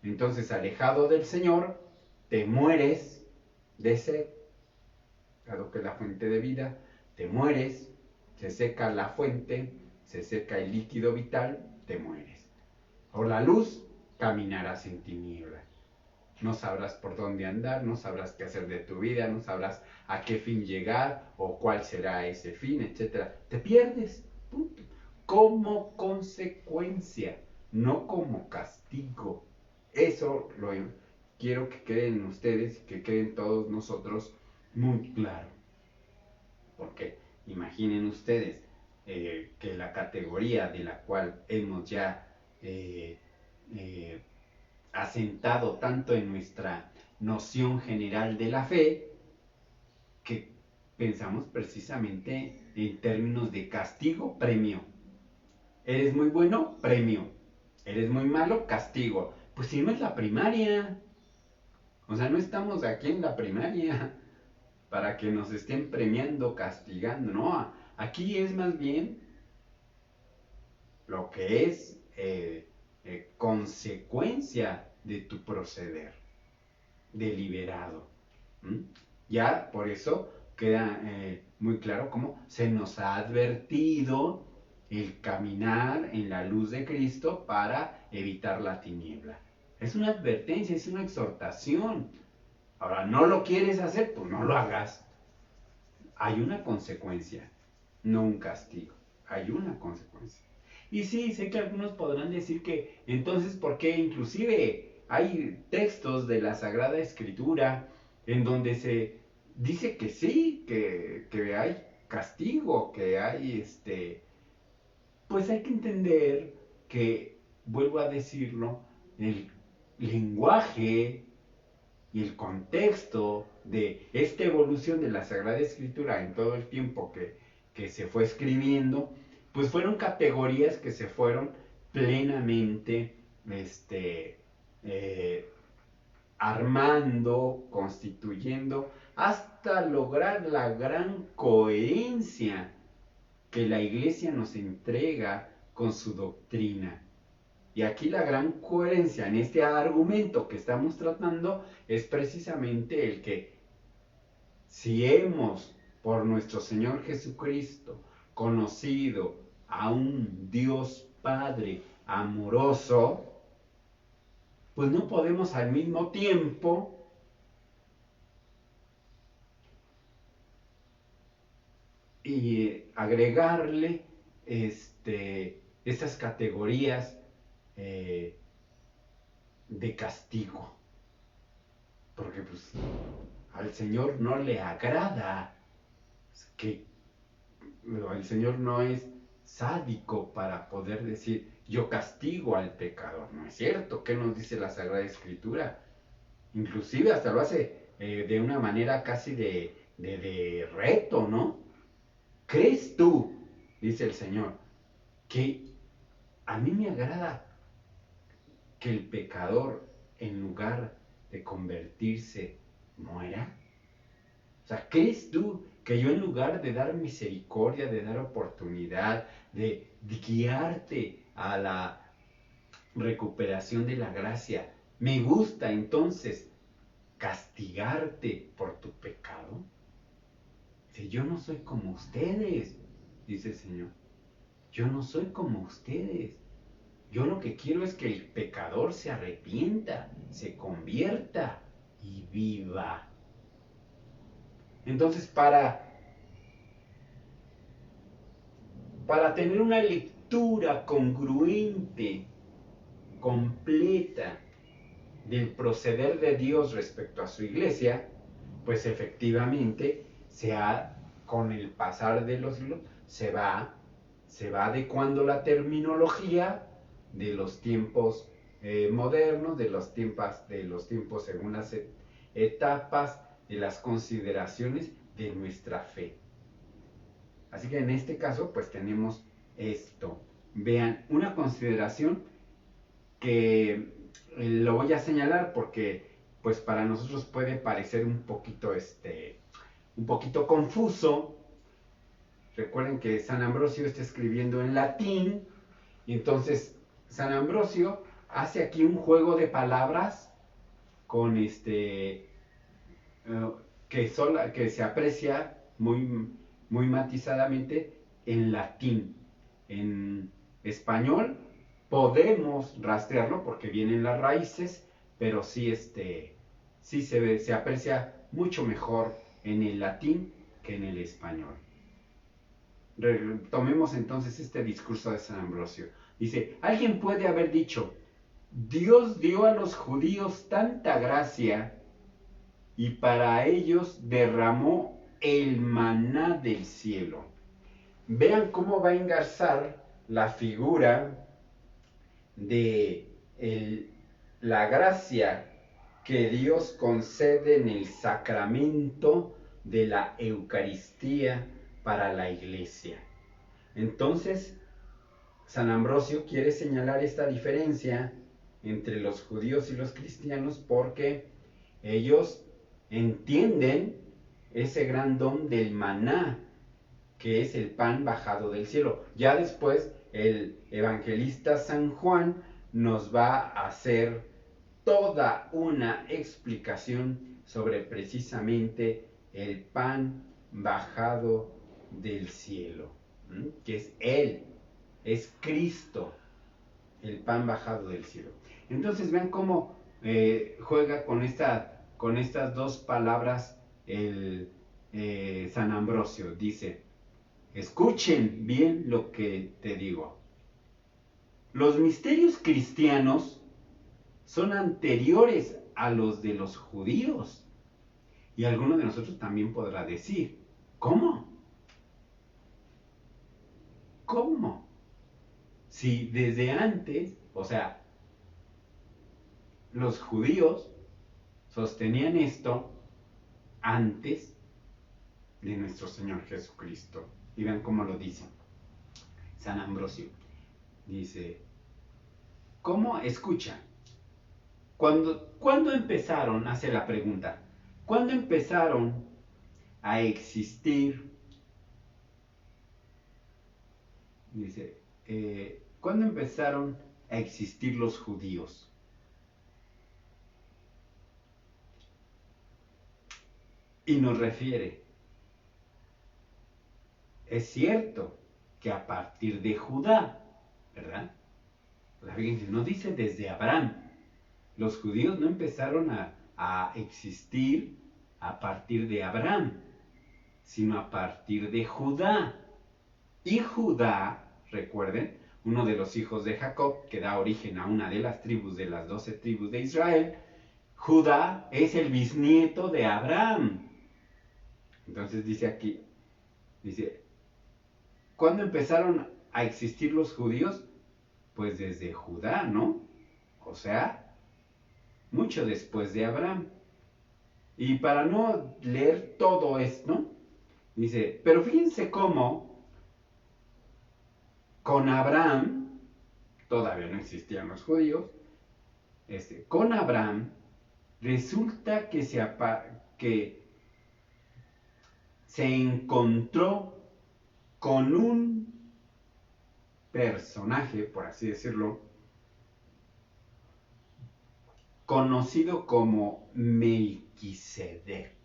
Entonces, alejado del Señor, te mueres de sed, dado que es la fuente de vida, te mueres, se seca la fuente, se seca el líquido vital, te mueres. Por la luz caminarás en tinieblas. No sabrás por dónde andar, no sabrás qué hacer de tu vida, no sabrás a qué fin llegar o cuál será ese fin, etc. Te pierdes, punto. Como consecuencia, no como castigo. Eso lo quiero que queden ustedes y que queden todos nosotros muy claro. Porque imaginen ustedes que la categoría de la cual hemos ya asentado tanto en nuestra noción general de la fe, que pensamos precisamente en términos de castigo, premio. Eres muy bueno, premio. Eres muy malo, castigo. Pues si no es la primaria. O sea, no estamos aquí en la primaria para que nos estén premiando, castigando. No, aquí es más bien lo que es consecuencia de tu proceder deliberado. ¿Mm? Ya por eso queda muy claro cómo se nos ha advertido el caminar en la luz de Cristo para evitar la tiniebla. Es una advertencia, es una exhortación. Ahora, no lo quieres hacer, pues no lo hagas. Hay una consecuencia, no un castigo. Hay una consecuencia. Y sí, sé que algunos podrán decir que entonces, ¿por qué inclusive hay textos de la Sagrada Escritura en donde se dice que sí, que hay castigo, que hay pues hay que entender que, vuelvo a decirlo, el lenguaje y el contexto de esta evolución de la Sagrada Escritura en todo el tiempo que se fue escribiendo, pues fueron categorías que se fueron plenamente eh, armando, constituyendo, hasta lograr la gran coherencia que la Iglesia nos entrega con su doctrina. Y aquí la gran coherencia en este argumento que estamos tratando es precisamente el que si hemos por nuestro Señor Jesucristo conocido a un Dios Padre amoroso, pues no podemos al mismo tiempo y agregarle estas categorías de castigo, porque pues al Señor no le agrada que el Señor no es sádico para poder decir yo castigo al pecador, no es cierto. ¿Qué nos dice la Sagrada Escritura? Inclusive hasta lo hace de una manera casi de reto, ¿no? ¿Crees tú, dice el Señor, que a mí me agrada que el pecador, en lugar de convertirse, muera? O sea, ¿crees tú que yo, en lugar de dar misericordia, de dar oportunidad, de guiarte a la recuperación de la gracia, me gusta entonces castigarte por tu pecado? Si yo no soy como ustedes, dice el Señor, yo no soy como ustedes. Yo lo que quiero es que el pecador se arrepienta, se convierta y viva. Entonces, para tener una lectura congruente, completa, del proceder de Dios respecto a su iglesia, pues efectivamente con el pasar de los siglos se va adecuando la terminología de los tiempos modernos, de los tiempos según las etapas, de las consideraciones de nuestra fe. Así que en este caso pues tenemos esto. Vean, una consideración que lo voy a señalar porque pues para nosotros puede parecer un poquito confuso. Recuerden que San Ambrosio está escribiendo en latín y entonces San Ambrosio hace aquí un juego de palabras con que se aprecia muy matizadamente en latín. En español podemos rastrearlo porque vienen las raíces, pero sí, sí se aprecia mucho mejor en el latín que en el español. Tomemos entonces este discurso de San Ambrosio. Dice, alguien puede haber dicho, Dios dio a los judíos tanta gracia y para ellos derramó el maná del cielo. Vean cómo va a engarzar la figura de la gracia que Dios concede en el sacramento de la Eucaristía para la iglesia. Entonces, San Ambrosio quiere señalar esta diferencia entre los judíos y los cristianos porque ellos entienden ese gran don del maná, que es el pan bajado del cielo. Ya después el evangelista San Juan nos va a hacer toda una explicación sobre precisamente el pan bajado del cielo, que es Él, es Cristo, el pan bajado del cielo. Entonces ven cómo juega con estas dos palabras San Ambrosio. Dice, escuchen bien lo que te digo. Los misterios cristianos son anteriores a los de los judíos. Y alguno de nosotros también podrá decir, ¿cómo? ¿cómo? Si desde antes, o sea, los judíos sostenían esto antes de nuestro Señor Jesucristo. Y vean cómo lo dice San Ambrosio. Dice, ¿cómo? Escucha. ¿Cuándo empezaron? Hace la pregunta. ¿Cuándo empezaron a existir? Dice, ¿cuándo empezaron a existir los judíos? Y nos refiere, es cierto que a partir de Judá, ¿verdad? La Virgen no dice desde Abraham. Los judíos no empezaron a existir a partir de Abraham, sino a partir de Judá. Y Judá, recuerden, uno de los hijos de Jacob, que da origen a una de las tribus de las 12 tribus de Israel, Judá es el bisnieto de Abraham. Entonces dice aquí, dice, ¿cuándo empezaron a existir los judíos? Pues desde Judá, ¿no? O sea, mucho después de Abraham. Y para no leer todo esto, dice, pero fíjense cómo con Abraham, todavía no existían los judíos, con Abraham resulta que se encontró con un personaje, por así decirlo, conocido como Melquisedec.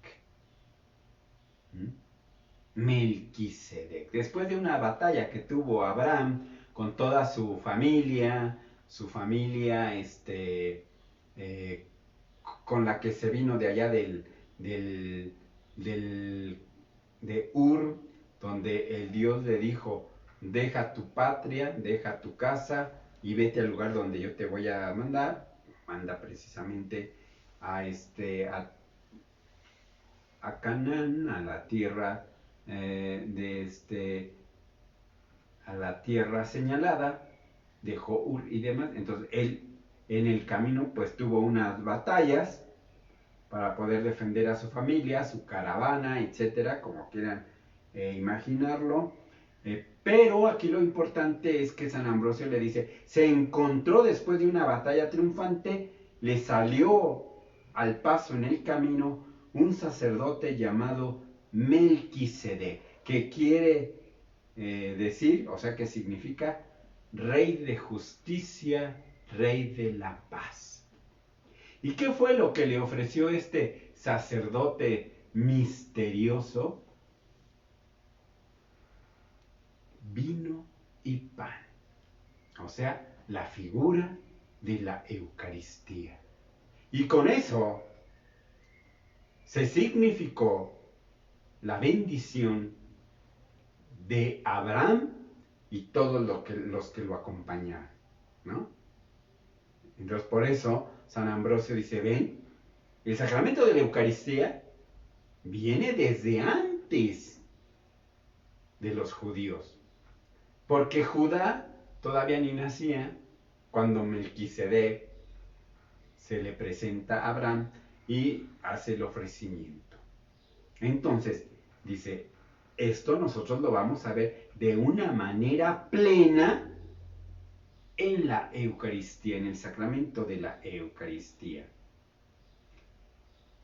Melquisedec. Después de una batalla que tuvo Abraham con toda su familia con la que se vino de allá de Ur, donde el Dios le dijo, deja tu patria, deja tu casa y vete al lugar donde yo te voy a mandar. Manda precisamente a Canaán, a la tierra a la tierra señalada, dejó Ur y demás. Entonces él en el camino pues tuvo unas batallas para poder defender a su familia, su caravana, etcétera, como quieran imaginarlo. Pero aquí lo importante es que San Ambrosio le dice, se encontró después de una batalla triunfante, le salió al paso en el camino un sacerdote llamado Melquisedec, que quiere decir, o sea que significa rey de justicia, rey de la paz. ¿Y qué fue lo que le ofreció este sacerdote misterioso? Vino y pan. O sea, la figura de la Eucaristía. Y con eso se significó la bendición de Abraham y todos los que lo acompañaban, ¿no? Entonces por eso San Ambrosio dice, ven, el sacramento de la Eucaristía viene desde antes de los judíos, porque Judá todavía ni nacía cuando Melquisedec se le presenta a Abraham y hace el ofrecimiento. Entonces, dice, esto nosotros lo vamos a ver de una manera plena en la Eucaristía, en el sacramento de la Eucaristía.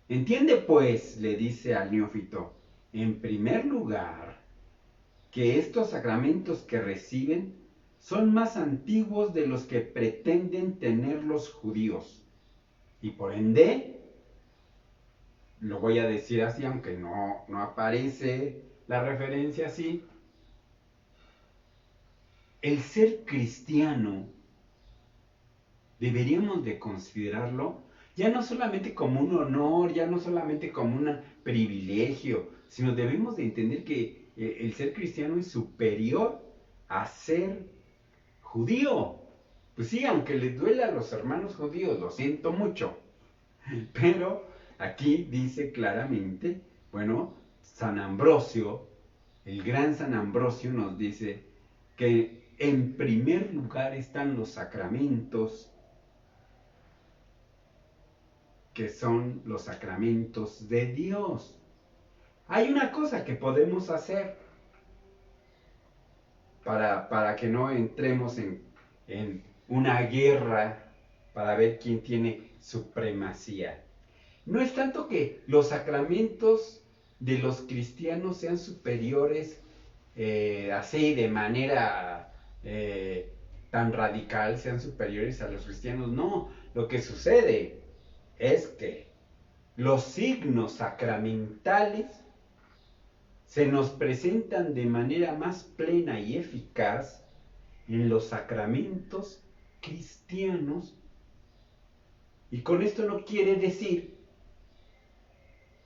Entiende pues, le dice al neófito, en primer lugar, que estos sacramentos que reciben son más antiguos de los que pretenden tener los judíos. Y por ende, lo voy a decir así, aunque no aparece la referencia así, el ser cristiano deberíamos de considerarlo ya no solamente como un honor, ya no solamente como un privilegio, sino debemos de entender que el ser cristiano es superior a ser judío. Pues sí, aunque les duela a los hermanos judíos, lo siento mucho, pero aquí dice claramente, bueno, San Ambrosio, el gran San Ambrosio nos dice, que en primer lugar están los sacramentos, que son los sacramentos de Dios. Hay una cosa que podemos hacer para que no entremos en una guerra para ver quién tiene supremacía. No es tanto que los sacramentos de los cristianos sean superiores así de manera tan radical, sean superiores a los cristianos. No, lo que sucede es que los signos sacramentales se nos presentan de manera más plena y eficaz en los sacramentos cristianos. Y con esto no quiere decir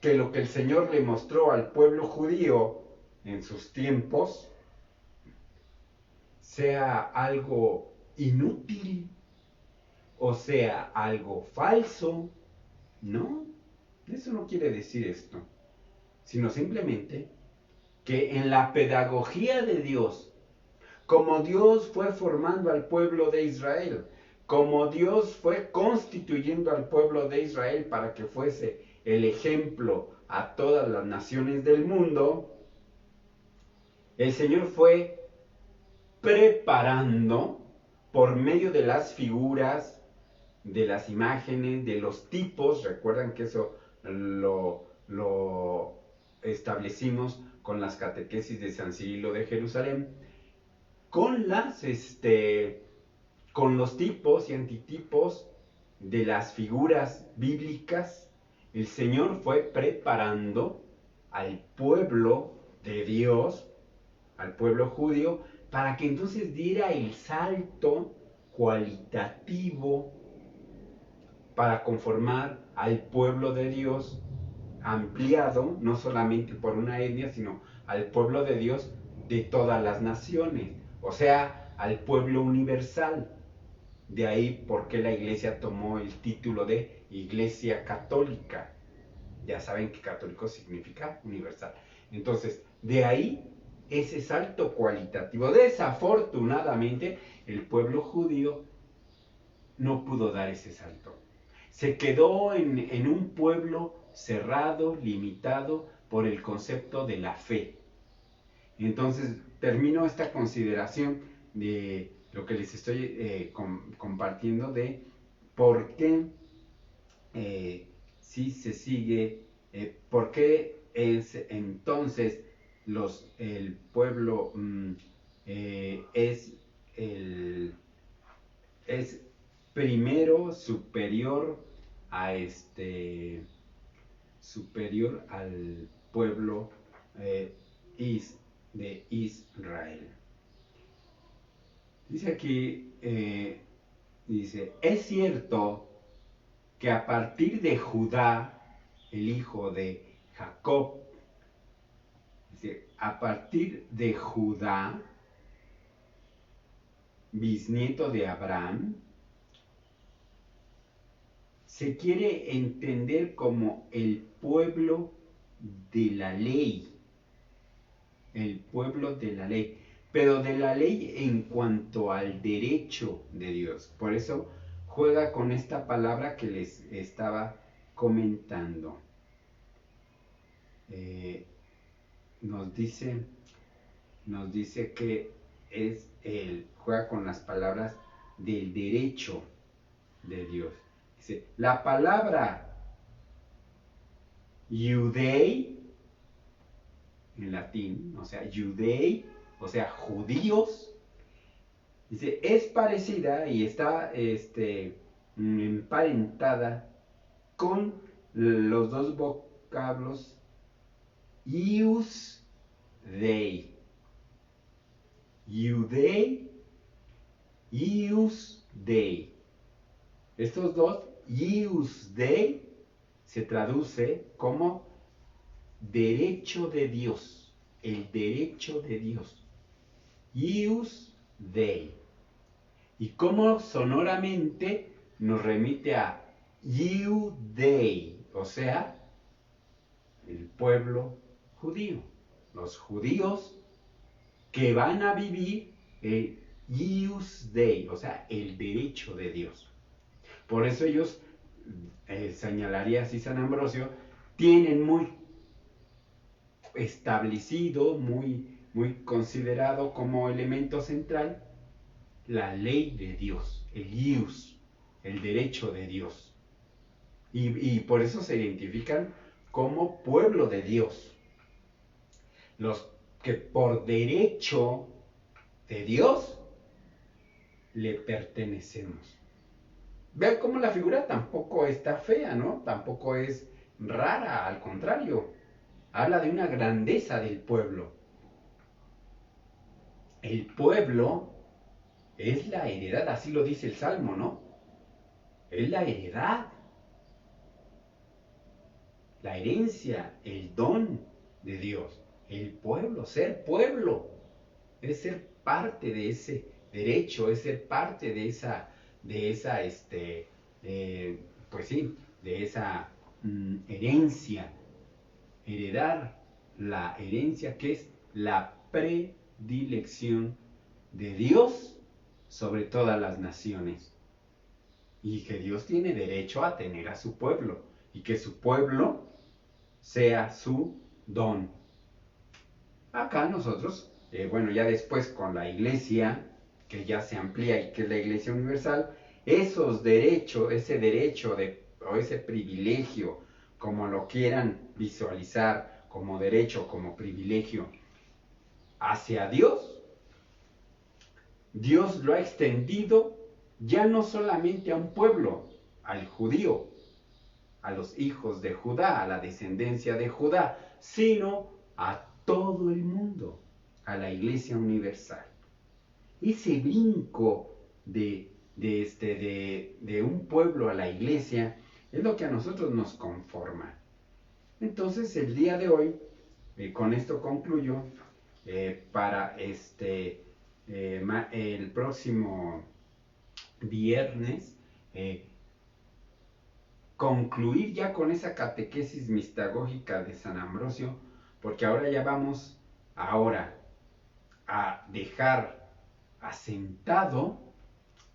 que lo que el Señor le mostró al pueblo judío en sus tiempos sea algo inútil o sea algo falso. No, eso no quiere decir esto, sino simplemente que en la pedagogía de Dios, como Dios fue formando al pueblo de Israel, como Dios fue constituyendo al pueblo de Israel para que fuese el ejemplo a todas las naciones del mundo, el Señor fue preparando por medio de las figuras, de las imágenes, de los tipos. Recuerdan que eso lo establecimos con las catequesis de San Cirilo de Jerusalén, con los tipos y antitipos de las figuras bíblicas. El Señor fue preparando al pueblo de Dios, al pueblo judío, para que entonces diera el salto cualitativo para conformar al pueblo de Dios ampliado, no solamente por una etnia, sino al pueblo de Dios de todas las naciones, o sea, al pueblo universal. De ahí por qué la Iglesia tomó el título de Iglesia Católica. Ya saben que católico significa universal. Entonces, de ahí ese salto cualitativo. Desafortunadamente, el pueblo judío no pudo dar ese salto. Se quedó en un pueblo cerrado, limitado por el concepto de la fe. Entonces, termino esta consideración de lo que les estoy compartiendo de por qué si se sigue, por qué es entonces el pueblo es primero superior a superior al pueblo de Israel. Dice aquí, dice, es cierto que a partir de Judá, el hijo de Jacob, dice, a partir de Judá, bisnieto de Abraham, se quiere entender como el pueblo de la ley, el pueblo de la ley, pero de la ley en cuanto al derecho de Dios. Por eso juega con esta palabra que les estaba comentando. Nos dice que juega con las palabras del derecho de Dios. Dice, la palabra Judei, en latín, o sea, Judei, o sea, judíos, dice, es parecida y está emparentada con los dos vocablos ius dei. Judei, ius dei. Estos dos, ius dei, se traduce como derecho de Dios, el derecho de Dios. Ius dei. Y como sonoramente nos remite a Iudei, o sea, el pueblo judío. Los judíos que van a vivir el ius Dei, o sea, el derecho de Dios. Por eso ellos, señalaría así San Ambrosio, tienen muy establecido, muy considerado como elemento central la ley de Dios, el ius, el derecho de Dios. Y por eso se identifican como pueblo de Dios. Los que por derecho de Dios le pertenecemos. Vean cómo la figura tampoco está fea, ¿no? Tampoco es rara, al contrario. Habla de una grandeza del pueblo. El pueblo es la heredad, así lo dice el Salmo, ¿no? Es la heredad, la herencia, el don de Dios. El pueblo, ser pueblo, es ser parte de ese derecho, es ser parte de esa, pues sí, de esa herencia. Heredar la herencia que es la predilección de Dios sobre todas las naciones. Y que Dios tiene derecho a tener a su pueblo y que su pueblo sea su don. Acá nosotros, bueno, ya después con la iglesia, que ya se amplía y que es la iglesia universal, esos derechos, ese derecho o ese privilegio, como lo quieran visualizar, como derecho, como privilegio, hacia Dios, Dios lo ha extendido ya no solamente a un pueblo, al judío, a los hijos de Judá, a la descendencia de Judá, sino a todo el mundo, a la iglesia universal. Ese brinco de un pueblo a la iglesia es lo que a nosotros nos conforma. Entonces el día de hoy, con esto concluyo, para el próximo viernes, concluir ya con esa catequesis mistagógica de San Ambrosio, porque ahora ya vamos a dejar asentado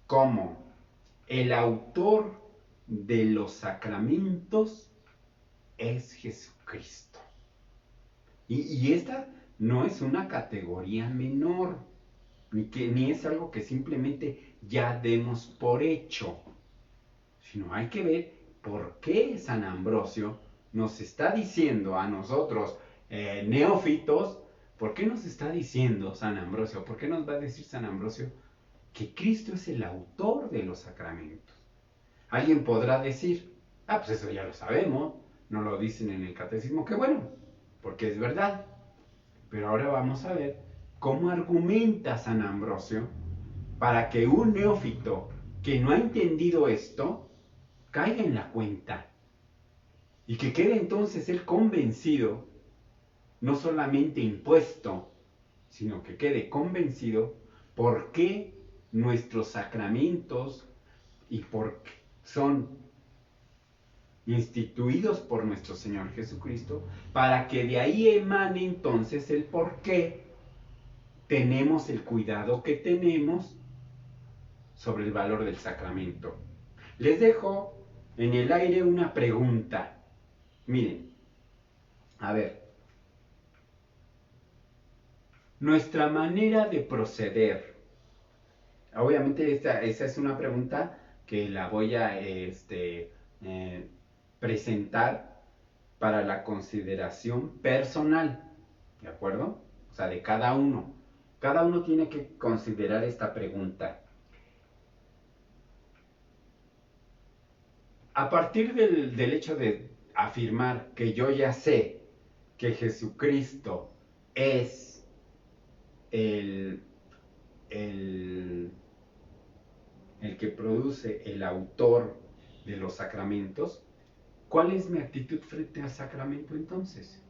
como el autor de los sacramentos es Jesucristo. Y esta no es una categoría menor, ni es algo que simplemente ya demos por hecho, sino hay que ver por qué San Ambrosio nos está diciendo a nosotros, neófitos, ¿por qué nos está diciendo San Ambrosio? ¿Por qué nos va a decir San Ambrosio que Cristo es el autor de los sacramentos? Alguien podrá decir, pues eso ya lo sabemos, no lo dicen en el catecismo, que bueno, porque es verdad. Pero ahora vamos a ver cómo argumenta San Ambrosio para que un neófito que no ha entendido esto caiga en la cuenta y que quede entonces él convencido, no solamente impuesto, sino que quede convencido por qué nuestros sacramentos y por qué son instituidos por nuestro Señor Jesucristo, para que de ahí emane entonces el por qué tenemos el cuidado que tenemos sobre el valor del sacramento. Les dejo en el aire una pregunta. Miren, a ver, nuestra manera de proceder. Obviamente esa es una pregunta que la voy a presentar para la consideración personal, ¿de acuerdo? O sea, de cada uno. Cada uno tiene que considerar esta pregunta. A partir del hecho de afirmar que yo ya sé que Jesucristo es el que produce, el autor de los sacramentos, ¿cuál es mi actitud frente al sacramento entonces?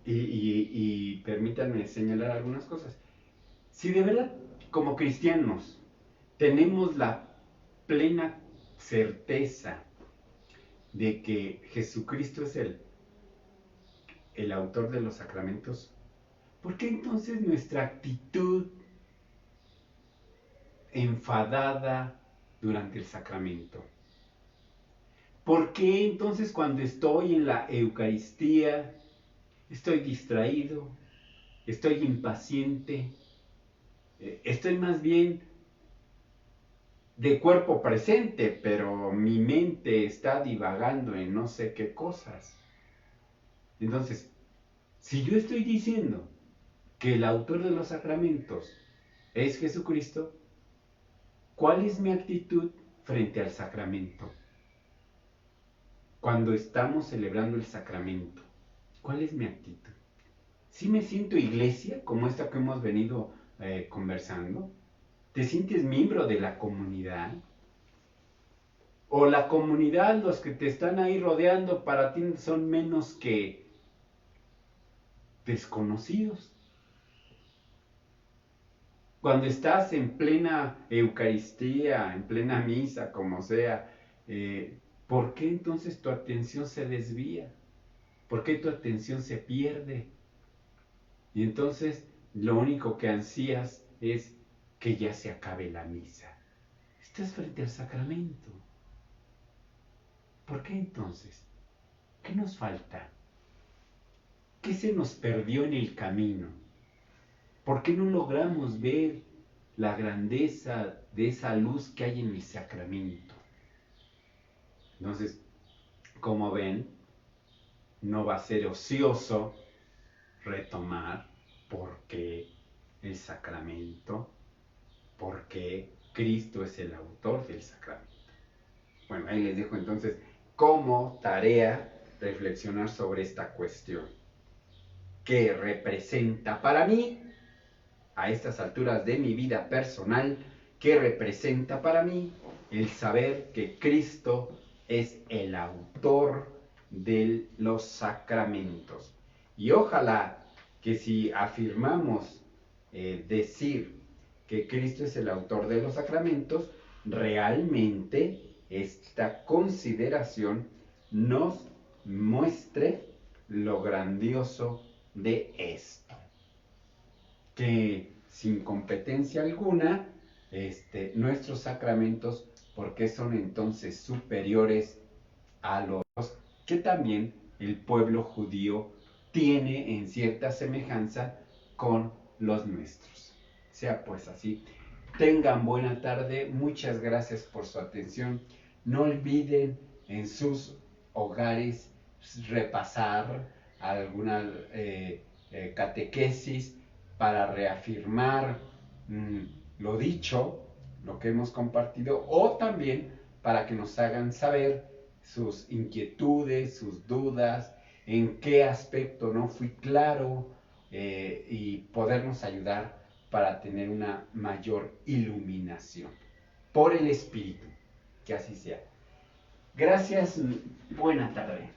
Y permítanme señalar algunas cosas. Si de verdad, como cristianos, tenemos la plena certeza de que Jesucristo es el autor de los sacramentos, ¿Por qué entonces nuestra actitud enfadada durante el sacramento? ¿Por qué entonces cuando estoy en la Eucaristía estoy distraído, estoy impaciente, estoy más bien de cuerpo presente, pero mi mente está divagando en no sé qué cosas? Entonces, si yo estoy diciendo que el autor de los sacramentos es Jesucristo, ¿cuál es mi actitud frente al sacramento? Cuando estamos celebrando el sacramento, ¿cuál es mi actitud? ¿Sí me siento iglesia, como esta que hemos venido conversando? ¿Te sientes miembro de la comunidad? ¿O la comunidad, los que te están ahí rodeando, para ti son menos que desconocidos? Cuando estás en plena Eucaristía, en plena misa, como sea, ¿por qué entonces tu atención se desvía? ¿Por qué tu atención se pierde? Y entonces lo único que ansías es que ya se acabe la misa. Estás frente al sacramento. ¿Por qué entonces? ¿Qué nos falta? ¿Qué se nos perdió en el camino? ¿Por qué no logramos ver la grandeza de esa luz que hay en el sacramento? Entonces, como ven, no va a ser ocioso retomar por qué el sacramento, por qué Cristo es el autor del sacramento. Bueno, ahí les dejo entonces como tarea reflexionar sobre esta cuestión. ¿Qué representa para mí, a estas alturas de mi vida personal, qué representa para mí el saber que Cristo es el autor de los sacramentos? Y ojalá que si afirmamos decir que Cristo es el autor de los sacramentos, realmente esta consideración nos muestre lo grandioso de esto. Que sin competencia alguna, nuestros sacramentos, ¿por qué son entonces superiores a los que también el pueblo judío tiene en cierta semejanza con los nuestros? Sea pues así. Tengan buena tarde, muchas gracias por su atención. No olviden en sus hogares repasar alguna catequesis para reafirmar lo dicho, lo que hemos compartido, o también para que nos hagan saber sus inquietudes, sus dudas, en qué aspecto no fui claro, y podernos ayudar para tener una mayor iluminación por el Espíritu. Que así sea. Gracias, buena tarde.